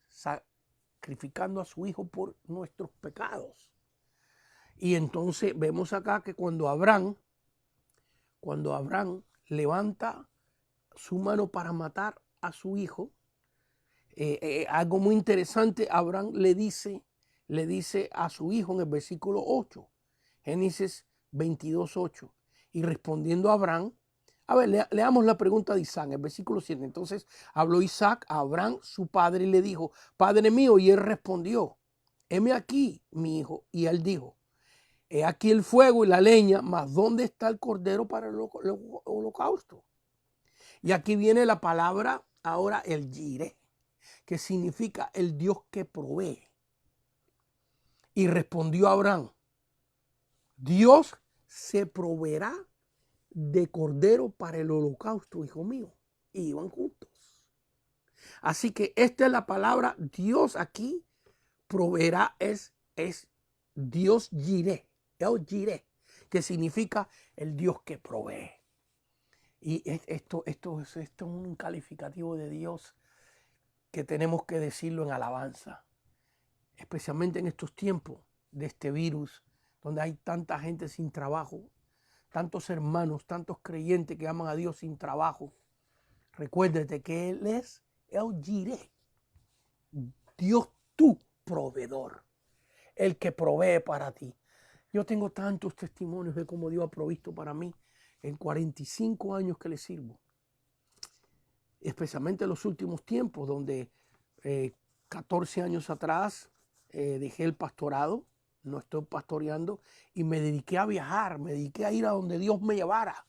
Speaker 1: sacrificando a su Hijo por nuestros pecados. Y entonces vemos acá que cuando Abraham levanta su mano para matar a su hijo, algo muy interesante, Abraham le dice a su hijo en el versículo 8, Génesis 22, 8, y respondiendo a Abraham, a ver, leamos la pregunta de Isaac, el versículo 7. Entonces habló Isaac a Abraham, su padre, y le dijo, Padre mío, y él respondió, heme aquí, mi hijo, y él dijo, he aquí el fuego y la leña, mas ¿dónde está el cordero para el holocausto? Y aquí viene la palabra ahora, el Jireh, que significa el Dios que provee. Y respondió Abraham, Dios se proveerá de cordero para el holocausto, hijo mío. Y iban juntos. Así que esta es la palabra Dios aquí, proveerá, es Dios Jireh, el Jireh, que significa el Dios que provee. Y esto es un calificativo de Dios que tenemos que decirlo en alabanza, especialmente en estos tiempos de este virus donde hay tanta gente sin trabajo, tantos hermanos, tantos creyentes que aman a Dios sin trabajo. Recuérdate que Él es el Jireh, Dios tu proveedor, el que provee para ti. Yo tengo tantos testimonios de cómo Dios ha provisto para mí en 45 años que le sirvo. Especialmente en los últimos tiempos, donde 14 años atrás dejé el pastorado, no estoy pastoreando, y me dediqué a viajar, me dediqué a ir a donde Dios me llevara.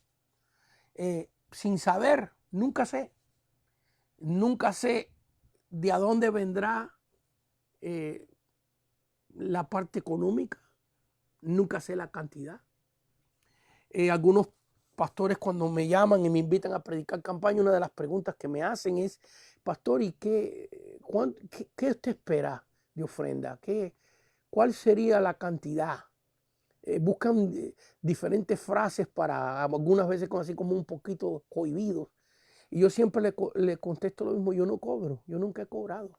Speaker 1: Sin saber, nunca sé de a dónde vendrá la parte económica, nunca sé la cantidad. Algunos pastores cuando me llaman y me invitan a predicar campaña, una de las preguntas que me hacen es, pastor, ¿y qué usted espera de ofrenda? ¿Cuál sería la cantidad? Buscan diferentes frases para algunas veces así como un poquito cohibidos. Y yo siempre le contesto lo mismo, yo no cobro, yo nunca he cobrado.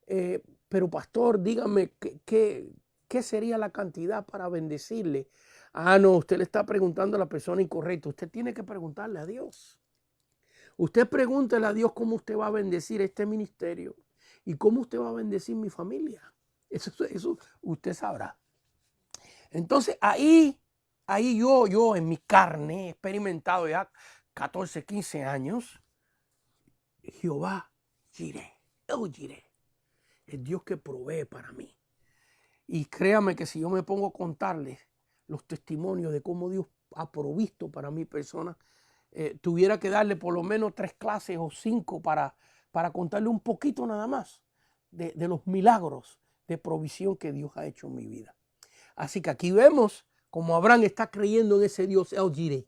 Speaker 1: Pero pastor, dígame, ¿qué sería la cantidad para bendecirle? Ah, no, usted le está preguntando a la persona incorrecta. Usted tiene que preguntarle a Dios. Usted pregúntele a Dios cómo usted va a bendecir este ministerio y cómo usted va a bendecir mi familia. Eso usted sabrá. Entonces ahí yo en mi carne he experimentado ya 14, 15 años. Jehová Jireh, el Jireh, el Dios que provee para mí. Y créame que si yo me pongo a contarles los testimonios de cómo Dios ha provisto para mi persona, tuviera que darle por lo menos 3 clases o 5 para contarle un poquito nada más de los milagros de provisión que Dios ha hecho en mi vida. Así que aquí vemos como Abraham está creyendo en ese Dios, el Jireh,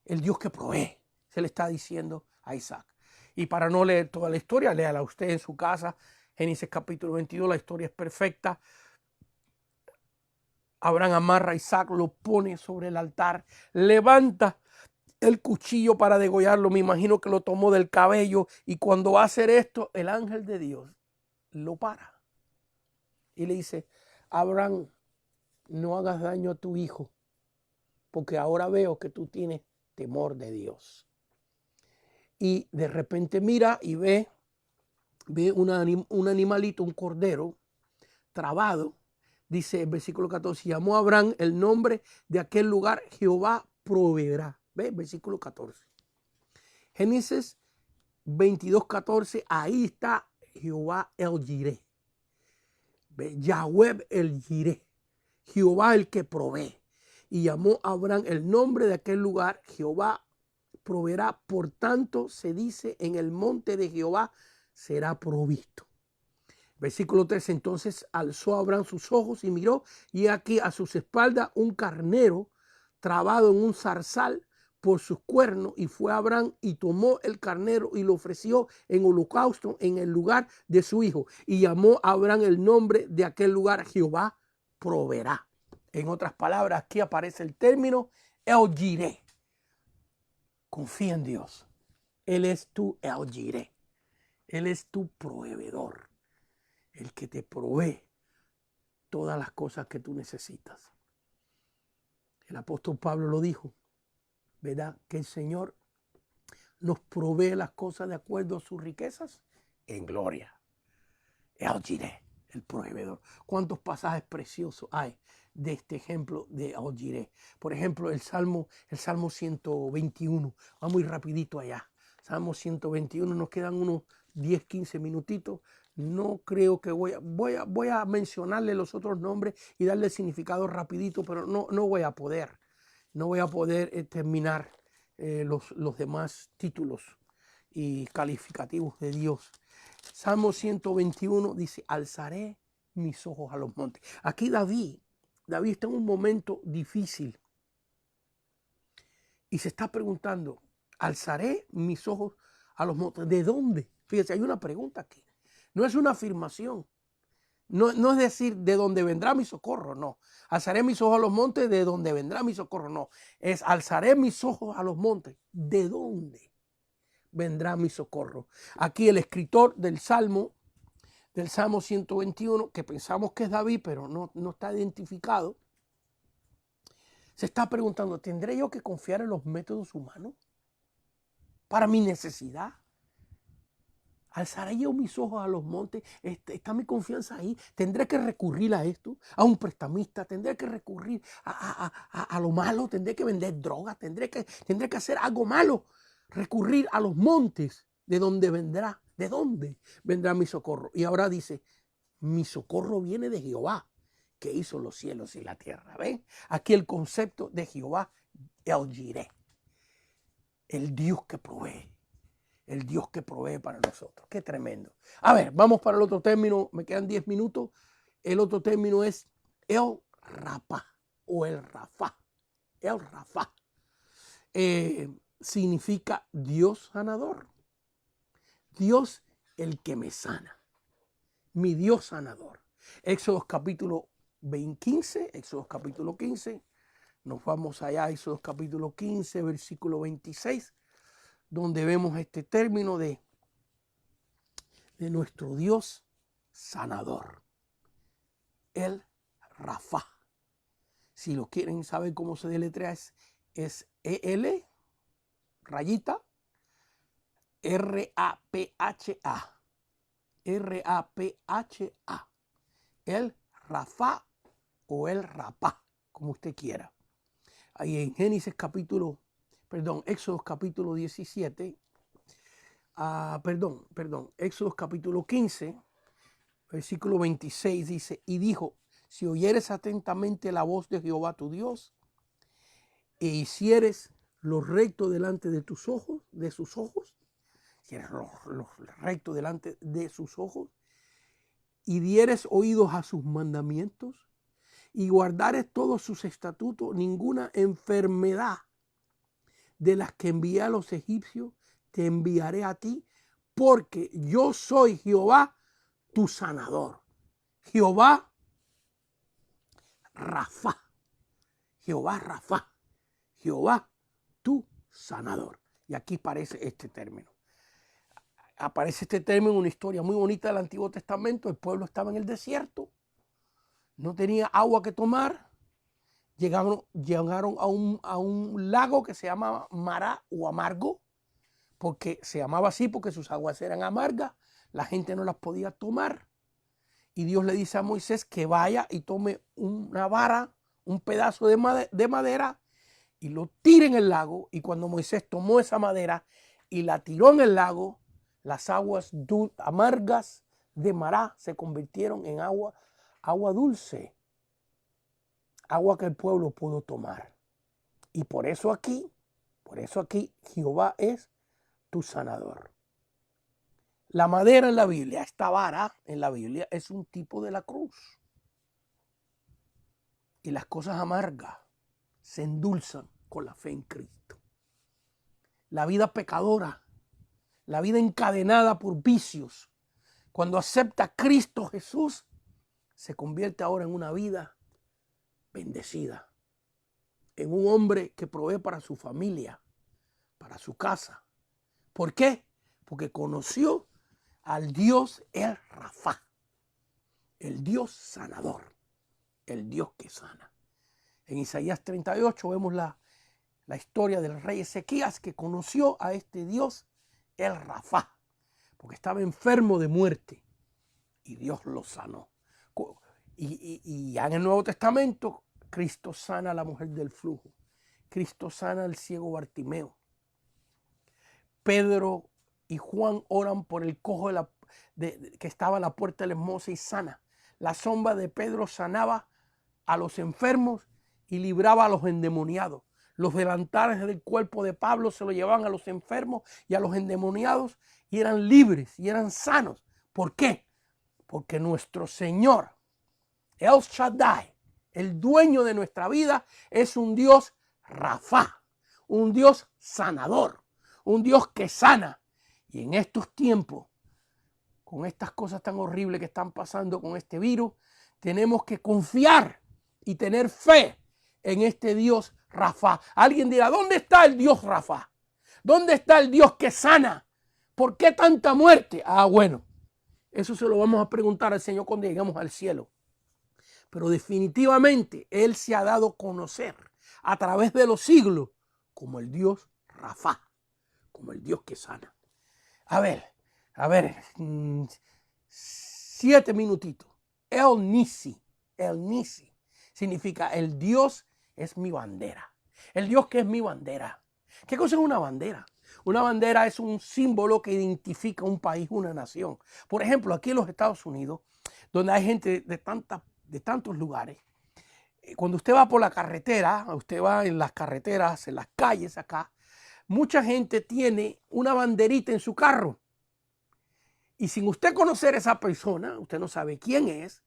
Speaker 1: el Dios que provee, se le está diciendo a Isaac. Y para no leer toda la historia, léala usted en su casa, Génesis capítulo 22, la historia es perfecta. Abraham amarra a Isaac, lo pone sobre el altar, levanta el cuchillo para degollarlo, me imagino que lo tomó del cabello, y cuando va a hacer esto, el ángel de Dios lo para y le dice, Abraham, no hagas daño a tu hijo, porque ahora veo que tú tienes temor de Dios. Y de repente mira y ve un animalito, un cordero trabado. Dice el versículo 14, llamó a Abraham el nombre de aquel lugar, Jehová proveerá. ¿Ve? Versículo 14. Génesis 22, 14, ahí está Jehová el Jireh. Yahweh el Jireh, Jehová el que provee. Y llamó a Abraham el nombre de aquel lugar, Jehová proveerá. Por tanto, se dice, en el monte de Jehová será provisto. Versículo 13, entonces alzó Abraham sus ojos y miró, y aquí a sus espaldas un carnero trabado en un zarzal por sus cuernos, y fue Abraham y tomó el carnero y lo ofreció en holocausto en el lugar de su hijo, y llamó a Abraham el nombre de aquel lugar, Jehová proveerá. En otras palabras, aquí aparece el término El Jireh. Confía en Dios. Él es tu El Jireh. Él es tu proveedor, el que te provee todas las cosas que tú necesitas. El apóstol Pablo lo dijo, ¿verdad? Que el Señor nos provee las cosas de acuerdo a sus riquezas en gloria. El Jireh, el proveedor. ¿Cuántos pasajes preciosos hay de este ejemplo de El Jireh? Por ejemplo, el Salmo 121. Va muy rapidito allá. Salmo 121, nos quedan unos 10, 15 minutitos. No creo que voy a mencionarle los otros nombres y darle significado rapidito, pero no voy a poder. No voy a poder terminar los demás títulos y calificativos de Dios. Salmo 121 dice, alzaré mis ojos a los montes. Aquí David está en un momento difícil y se está preguntando, alzaré mis ojos a los montes. ¿De dónde? Fíjese, hay una pregunta aquí. No es una afirmación. No es decir, de dónde vendrá mi socorro, no. Alzaré mis ojos a los montes, de dónde vendrá mi socorro, no. Es alzaré mis ojos a los montes. ¿De dónde vendrá mi socorro? Aquí el escritor del Salmo del Salmo 121, que pensamos que es David, pero no está identificado, se está preguntando, ¿tendré yo que confiar en los métodos humanos para mi necesidad? ¿Alzaré yo mis ojos a los montes? ¿Está mi confianza ahí? ¿Tendré que recurrir a esto? ¿A un prestamista? ¿Tendré que recurrir a lo malo? ¿Tendré que vender drogas? ¿Tendré que hacer algo malo? ¿Recurrir a los montes? ¿De dónde vendrá? ¿De dónde vendrá mi socorro? Y ahora dice, mi socorro viene de Jehová, que hizo los cielos y la tierra. ¿Ven? Aquí el concepto de Jehová, el Jireh, el Dios que provee. El Dios que provee para nosotros. Qué tremendo. A ver, vamos para el otro término. Me quedan 10 minutos. El otro término es el Rafa o el Rafa. El Rafa. Significa Dios sanador. Dios el que me sana. Mi Dios sanador. Éxodo capítulo 15. Éxodo capítulo 15. Nos vamos allá. Éxodo capítulo 15, versículo 26. Donde vemos este término de nuestro Dios sanador, el Rafa. Si lo quieren saber cómo se deletrea, es EL, rayita, R-A-P-H-A, R-A-P-H-A, el Rafa o el Rapá, como usted quiera. Ahí en Éxodo capítulo 17, Éxodo capítulo 15, versículo 26 dice, y dijo, si oyeres atentamente la voz de Jehová tu Dios, e hicieres lo recto delante de tus ojos, de sus ojos, si eres lo recto delante de sus ojos, y dieres oídos a sus mandamientos, y guardares todos sus estatutos, ninguna enfermedad de las que envié a los egipcios, te enviaré a ti, porque yo soy Jehová, tu sanador. Jehová Rafa. Jehová Rafa. Jehová, tu sanador. Y aquí aparece este término. Aparece este término en una historia muy bonita del Antiguo Testamento. El pueblo estaba en el desierto. No tenía agua que tomar. Llegaron a un lago que se llama Mará o Amargo, porque se llamaba así porque sus aguas eran amargas, la gente no las podía tomar. Y Dios le dice a Moisés que vaya y tome una vara, un pedazo de madera y lo tire en el lago. Y cuando Moisés tomó esa madera y la tiró en el lago, las aguas amargas de Mará se convirtieron en agua dulce. Agua que el pueblo pudo tomar. Y por eso aquí Jehová es tu sanador. La madera en la Biblia, esta vara en la Biblia es un tipo de la cruz. Y las cosas amargas se endulzan con la fe en Cristo. La vida pecadora, la vida encadenada por vicios, cuando acepta a Cristo Jesús, se convierte ahora en una vida bendecida, en un hombre que provee para su familia, para su casa. ¿Por qué? Porque conoció al Dios el Rafa, el Dios sanador, el Dios que sana. En Isaías 38 vemos la historia del rey Ezequías, que conoció a este Dios el Rafa, porque estaba enfermo de muerte y Dios lo sanó. Y ya en el Nuevo Testamento, Cristo sana a la mujer del flujo. Cristo sana al ciego Bartimeo. Pedro y Juan oran por el cojo que estaba a la puerta de la hermosa y sana. La sombra de Pedro sanaba a los enfermos y libraba a los endemoniados. Los delantales del cuerpo de Pablo se lo llevaban a los enfermos y a los endemoniados y eran libres y eran sanos. ¿Por qué? Porque nuestro Señor, El Shaddai, el dueño de nuestra vida, es un Dios Rafa, un Dios sanador, un Dios que sana. Y en estos tiempos, con estas cosas tan horribles que están pasando con este virus, tenemos que confiar y tener fe en este Dios Rafa. Alguien dirá, ¿dónde está el Dios Rafa? ¿Dónde está el Dios que sana? ¿Por qué tanta muerte? Bueno, Eso se lo vamos a preguntar al Señor cuando lleguemos al cielo. Pero definitivamente Él se ha dado a conocer a través de los siglos como el Dios Rafa, como el Dios que sana. A ver, 7 minutitos. El Nisi significa el Dios es mi bandera. El Dios que es mi bandera. ¿Qué cosa es una bandera? Una bandera es un símbolo que identifica un país, una nación. Por ejemplo, aquí en los Estados Unidos, donde hay gente de tantos lugares, cuando usted va por la carretera, usted va en las carreteras, en las calles acá, mucha gente tiene una banderita en su carro. Y sin usted conocer a esa persona, usted no sabe quién es.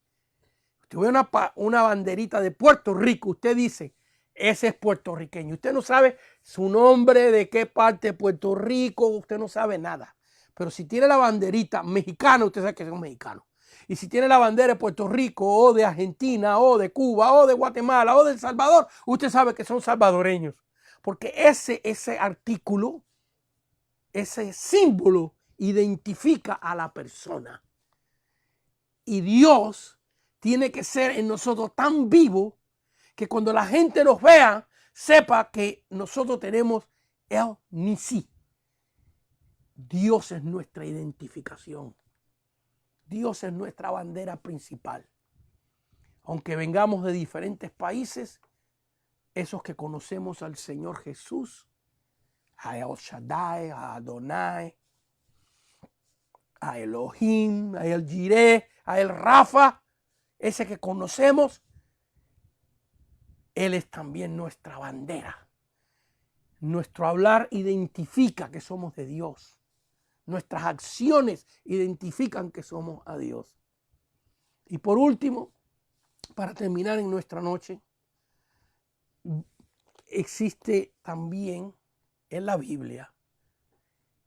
Speaker 1: Usted ve una banderita de Puerto Rico, usted dice, ese es puertorriqueño. Usted no sabe su nombre, de qué parte de Puerto Rico, usted no sabe nada. Pero si tiene la banderita mexicana, usted sabe que es un mexicano. Y si tiene la bandera de Puerto Rico, o de Argentina, o de Cuba, o de Guatemala, o de El Salvador, usted sabe que son salvadoreños. Porque ese artículo, ese símbolo, identifica a la persona. Y Dios tiene que ser en nosotros tan vivo que cuando la gente nos vea, sepa que nosotros tenemos el Nisi. Dios es nuestra identificación. Dios es nuestra bandera principal. Aunque vengamos de diferentes países, esos que conocemos al Señor Jesús, a El Shaddai, a Adonai, a Elohim, a El Jireh, a El Rafa, ese que conocemos, Él es también nuestra bandera. Nuestro hablar identifica que somos de Dios. Nuestras acciones identifican que somos a Dios. Y por último, para terminar en nuestra noche, existe también en la Biblia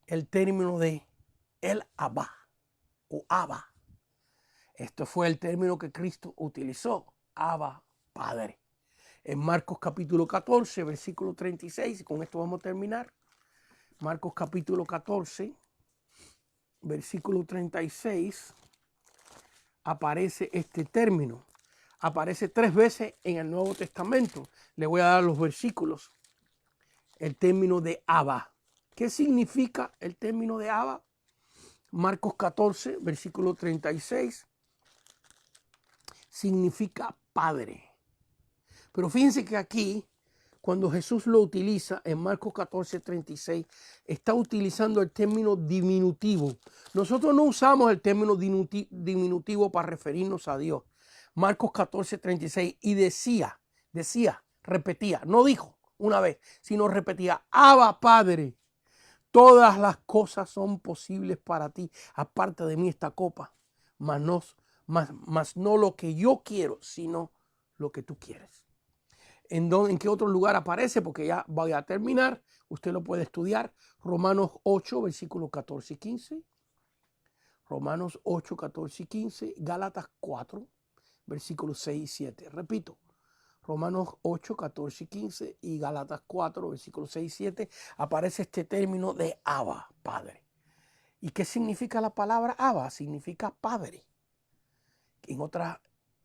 Speaker 1: el término de el Abba o Abba. Esto fue el término que Cristo utilizó, Abba, Padre. En Marcos capítulo 14, versículo 36, y con esto vamos a terminar. Marcos capítulo 14, versículo 36, aparece este término. Aparece 3 veces en el Nuevo Testamento. Le voy a dar los versículos. El término de Abba. ¿Qué significa el término de Abba? Marcos 14, versículo 36, significa Padre. Pero fíjense que aquí, cuando Jesús lo utiliza en Marcos 14, 36, está utilizando el término diminutivo. Nosotros no usamos el término diminutivo para referirnos a Dios. Marcos 14, 36, y decía, repetía, no dijo una vez, sino repetía, Abba, Padre, todas las cosas son posibles para ti. Aparte de mí esta copa, mas no lo que yo quiero, sino lo que tú quieres. ¿En qué otro lugar aparece? Porque ya voy a terminar. Usted lo puede estudiar. Romanos 8, versículos 14 y 15. Romanos 8, 14 y 15. Gálatas 4, versículos 6 y 7. Repito. Romanos 8, 14 y 15 y Gálatas 4, versículos 6 y 7, aparece este término de Abba, Padre. ¿Y qué significa la palabra Abba? Significa Padre. En otras,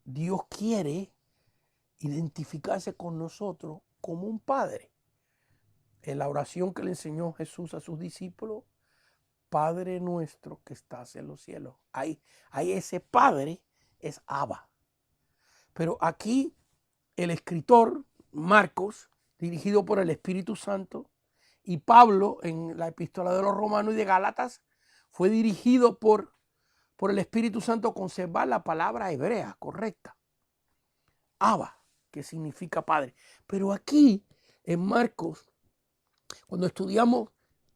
Speaker 1: Dios quiere identificarse con nosotros como un Padre. En la oración que le enseñó Jesús a sus discípulos, Padre nuestro que estás en los cielos. Ahí ese Padre es Abba. Pero aquí el escritor Marcos, dirigido por el Espíritu Santo, y Pablo en la epístola de los Romanos y de Gálatas, fue dirigido por el Espíritu Santo a conservar la palabra hebrea correcta. Abba, que significa Padre. Pero aquí, en Marcos, cuando estudiamos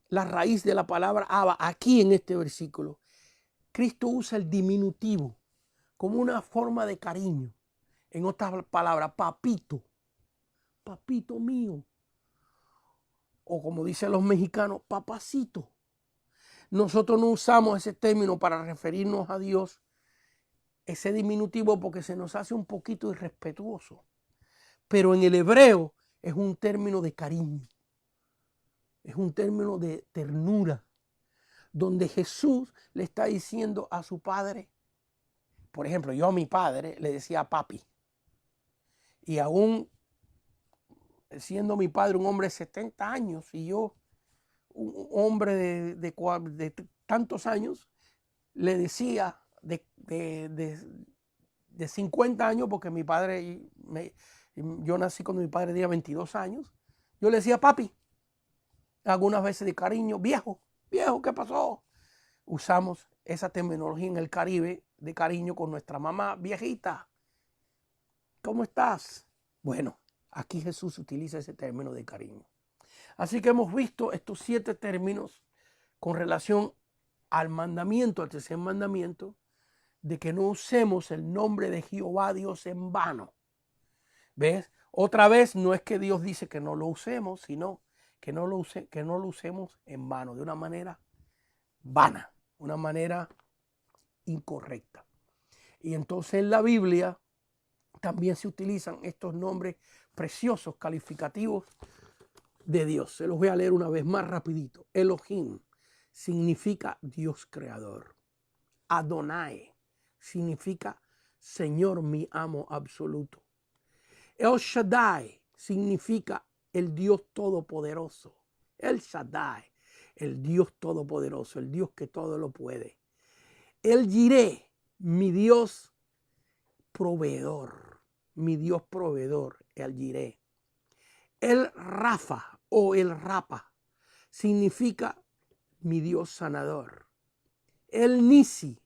Speaker 1: la raíz de la palabra Abba, aquí en este versículo, Cristo usa el diminutivo como una forma de cariño. En otras palabras, papito, papito mío. O como dicen los mexicanos, papacito. Nosotros no usamos ese término para referirnos a Dios, ese diminutivo, porque se nos hace un poquito irrespetuoso. Pero en el hebreo es un término de cariño. Es un término de ternura. donde Jesús le está diciendo a su padre, por ejemplo, yo a mi padre le decía papi, y aún siendo mi padre un hombre de 70 años y yo un hombre de tantos años, le decía de 50 años, porque mi padre, yo nací cuando mi padre tenía 22 años, yo le decía papi, algunas veces de cariño, viejo, ¿qué pasó? Usamos esa terminología en el Caribe de cariño con nuestra mamá, viejita, ¿cómo estás? Bueno, aquí Jesús utiliza ese término de cariño. Así que hemos visto estos 7 términos con relación al mandamiento, al tercer mandamiento, de que no usemos el nombre de Jehová Dios en vano. ¿Ves? Otra vez no es que Dios dice que no lo usemos, sino que no lo usemos en vano, de una manera vana, una manera incorrecta. Y entonces en la Biblia también se utilizan estos nombres preciosos, calificativos de Dios. Se los voy a leer una vez más rapidito. Elohim significa Dios creador. Adonai significa Señor, mi amo absoluto. El Shaddai significa el Dios todopoderoso. El Shaddai, el Dios todopoderoso, el Dios que todo lo puede. El Jireh, mi Dios proveedor, mi Dios proveedor, el Jireh. El Rafa o el Rapa significa mi Dios sanador. El Nisi,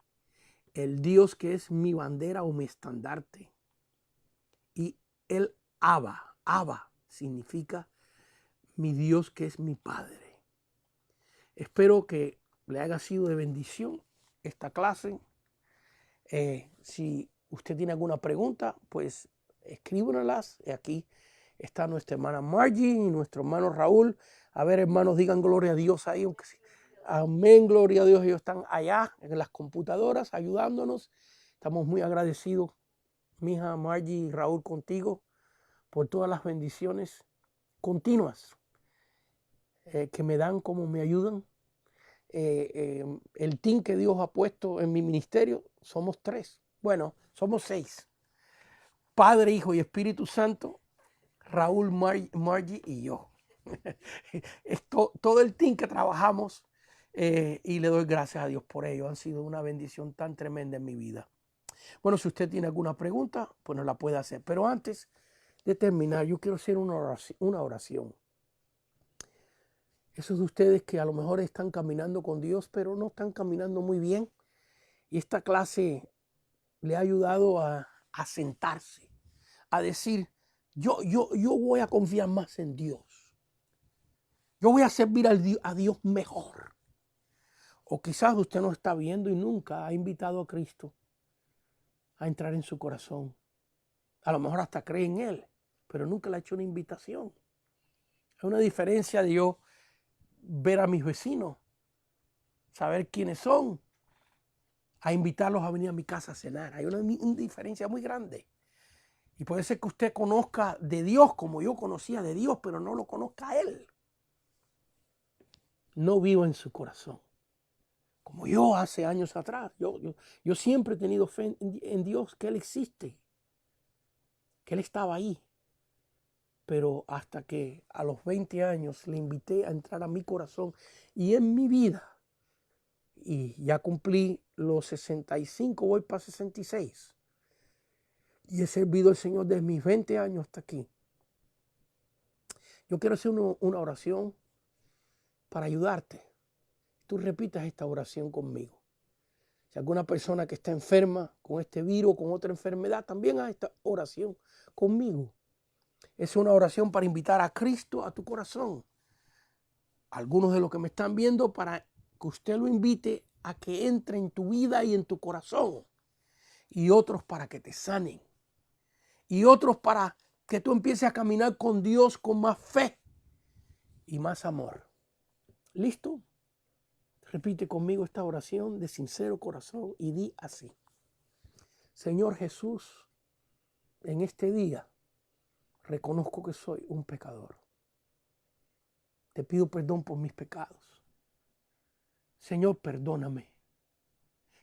Speaker 1: el Dios que es mi bandera o mi estandarte. Y el Abba significa mi Dios que es mi Padre. Espero que le haya sido de bendición esta clase. Si usted tiene alguna pregunta, pues escríbanoslas. Aquí está nuestra hermana Margie y nuestro hermano Raúl. A ver, hermanos, digan gloria a Dios ahí. Aunque sí. Amén, gloria a Dios. Ellos están allá en las computadoras ayudándonos. Estamos muy agradecidos, mija Margie y Raúl, contigo por todas las bendiciones continuas que me dan, como me ayudan. El team que Dios ha puesto en mi ministerio, somos 3. Bueno, somos 6. Padre, Hijo y Espíritu Santo, Raúl, Margie y yo. Todo el team que trabajamos y le doy gracias a Dios por ello. Han sido una bendición tan tremenda en mi vida. Bueno, si usted tiene alguna pregunta, pues nos la puede hacer. Pero antes de terminar, yo quiero hacer una oración. Esos de ustedes que a lo mejor están caminando con Dios, pero no están caminando muy bien. Y esta clase le ha ayudado a sentarse, a decir, yo voy a confiar más en Dios. Yo voy a servir a Dios mejor. O quizás usted no está viendo y nunca ha invitado a Cristo a entrar en su corazón. A lo mejor hasta cree en Él, pero nunca le ha hecho una invitación. Hay una diferencia de yo ver a mis vecinos, saber quiénes son, a invitarlos a venir a mi casa a cenar. Hay una diferencia muy grande. Y puede ser que usted conozca de Dios como yo conocía de Dios, pero no lo conozca a Él. No vivo en su corazón. Como yo hace años atrás. Yo siempre he tenido fe en Dios, que Él existe, que Él estaba ahí. Pero hasta que a los 20 años le invité a entrar a mi corazón y en mi vida, y ya cumplí los 65, voy para 66, y he servido al Señor desde mis 20 años hasta aquí. Yo quiero hacer una oración para ayudarte. Tú repitas esta oración conmigo. Si alguna persona que está enferma con este virus o con otra enfermedad, también haz esta oración conmigo. Es una oración para invitar a Cristo a tu corazón. Algunos de los que me están viendo, para que usted lo invite a que entre en tu vida y en tu corazón. Y otros para que te sanen. Y otros para que tú empieces a caminar con Dios con más fe y más amor. ¿Listo? Repite conmigo esta oración de sincero corazón y di así. Señor Jesús, en este día reconozco que soy un pecador. Te pido perdón por mis pecados. Señor, perdóname.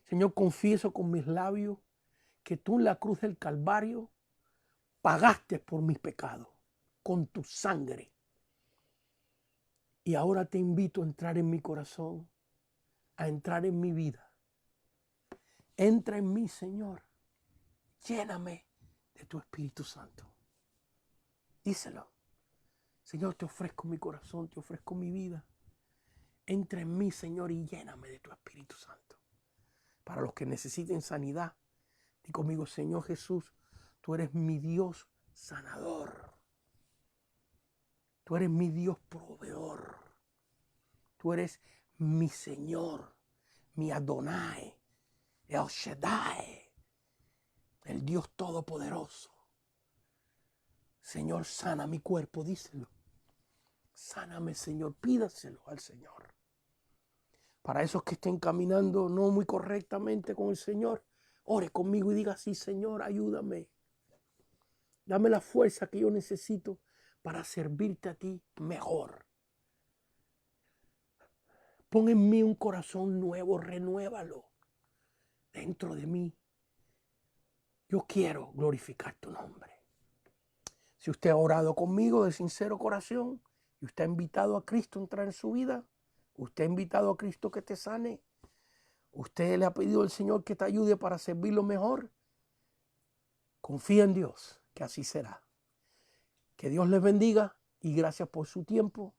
Speaker 1: Señor, confieso con mis labios que tú en la cruz del Calvario pagaste por mis pecados con tu sangre. Y ahora te invito a entrar en mi corazón, a entrar en mi vida. Entra en mí, Señor. Lléname de tu Espíritu Santo. Díselo. Señor, te ofrezco mi corazón, te ofrezco mi vida. Entra en mí, Señor, y lléname de tu Espíritu Santo. Para los que necesiten sanidad, di conmigo, Señor Jesús, tú eres mi Dios sanador. Tú eres mi Dios proveedor. Tú eres mi Señor, mi Adonai, el Shaddai, el Dios Todopoderoso. Señor, sana mi cuerpo, díselo. Sáname, Señor, pídaselo al Señor. Para esos que estén caminando no muy correctamente con el Señor, ore conmigo y diga, sí, Señor, ayúdame. Dame la fuerza que yo necesito para servirte a ti mejor. Pon en mí un corazón nuevo, renuévalo dentro de mí. Yo quiero glorificar tu nombre. Si usted ha orado conmigo de sincero corazón y usted ha invitado a Cristo a entrar en su vida, usted ha invitado a Cristo que te sane, usted le ha pedido al Señor que te ayude para servirlo mejor, confía en Dios, que así será. Que Dios les bendiga y gracias por su tiempo.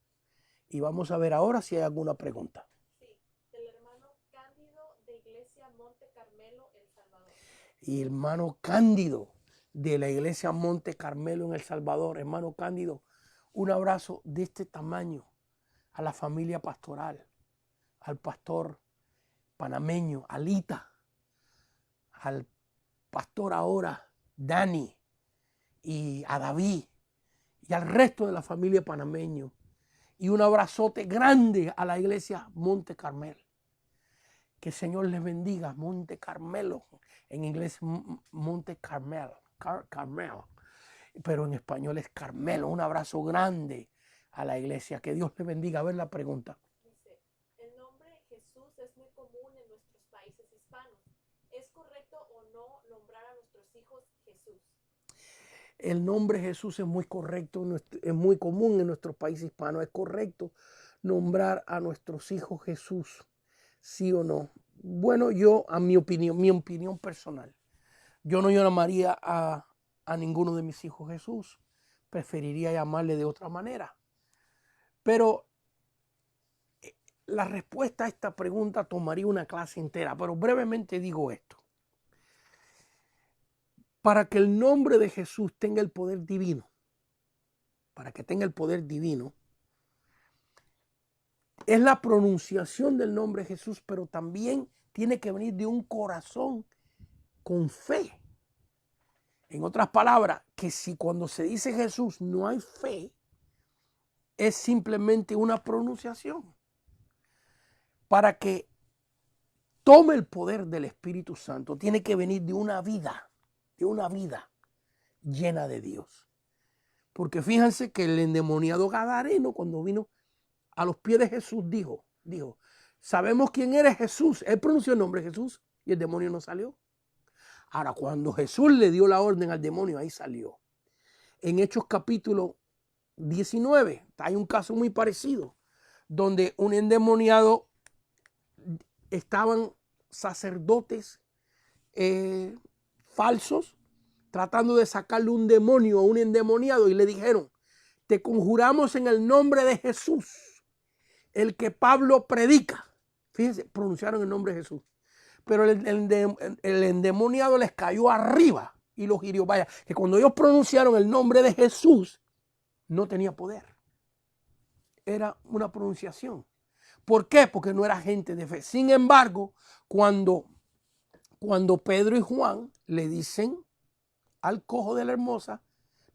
Speaker 1: Y vamos a ver ahora si hay alguna pregunta.
Speaker 2: Sí, del hermano Cándido de Iglesia Monte Carmelo, El Salvador.
Speaker 1: Y hermano Cándido de la Iglesia Monte Carmelo en El Salvador. Hermano Cándido, un abrazo de este tamaño a la familia pastoral, al pastor panameño, Alita, al pastor ahora, Dani, y a David, y al resto de la familia panameño. Y un abrazote grande a la iglesia Monte Carmelo. Que el Señor les bendiga, Monte Carmelo. En inglés, Monte Carmelo. Carmelo. Pero en español es Carmelo. Un abrazo grande a la iglesia. Que Dios les bendiga. A ver la pregunta.
Speaker 2: Dice, el nombre Jesús es muy común en nuestros países hispanos. ¿Es correcto o no nombrar a nuestros hijos Jesús?
Speaker 1: El nombre Jesús es muy correcto, es muy común en nuestro país hispano. Es correcto nombrar a nuestros hijos Jesús, ¿sí o no? Bueno, yo, a mi opinión personal, yo no llamaría a ninguno de mis hijos Jesús. Preferiría llamarle de otra manera. Pero la respuesta a esta pregunta tomaría una clase entera, pero brevemente digo esto. Para que el nombre de Jesús tenga el poder divino, para que tenga el poder divino, es la pronunciación del nombre Jesús, pero también tiene que venir de un corazón con fe. En otras palabras, que si cuando se dice Jesús no hay fe, es simplemente una pronunciación. Para que tome el poder del Espíritu Santo, tiene que venir de una vida llena de Dios. Porque fíjense que el endemoniado gadareno, cuando vino a los pies de Jesús, dijo, sabemos quién eres Jesús. Él pronunció el nombre Jesús y el demonio no salió. Ahora, cuando Jesús le dio la orden al demonio, ahí salió. En Hechos capítulo 19, hay un caso muy parecido, donde un endemoniado, estaban sacerdotes falsos tratando de sacarle un demonio a un endemoniado y le dijeron, te conjuramos en el nombre de Jesús, el que Pablo predica. Fíjense, pronunciaron el nombre de Jesús. Pero el endemoniado les cayó arriba y los hirió. Vaya, que cuando ellos pronunciaron el nombre de Jesús, no tenía poder. Era una pronunciación. ¿Por qué? Porque no era gente de fe. Sin embargo, cuando Pedro y Juan le dicen al cojo de la hermosa,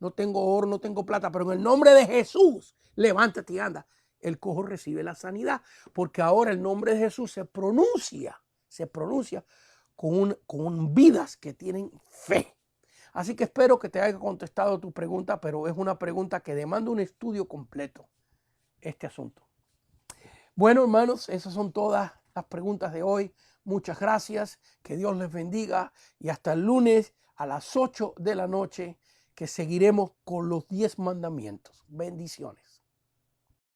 Speaker 1: no tengo oro, no tengo plata, pero en el nombre de Jesús, levántate y anda. El cojo recibe la sanidad, porque ahora el nombre de Jesús se pronuncia con vidas que tienen fe. Así que espero que te haya contestado tu pregunta, pero es una pregunta que demanda un estudio completo, este asunto. Bueno, hermanos, esas son todas las las preguntas de hoy. Muchas gracias. Que Dios les bendiga. Y hasta el lunes a las 8 de la noche, que seguiremos con los 10 mandamientos. Bendiciones.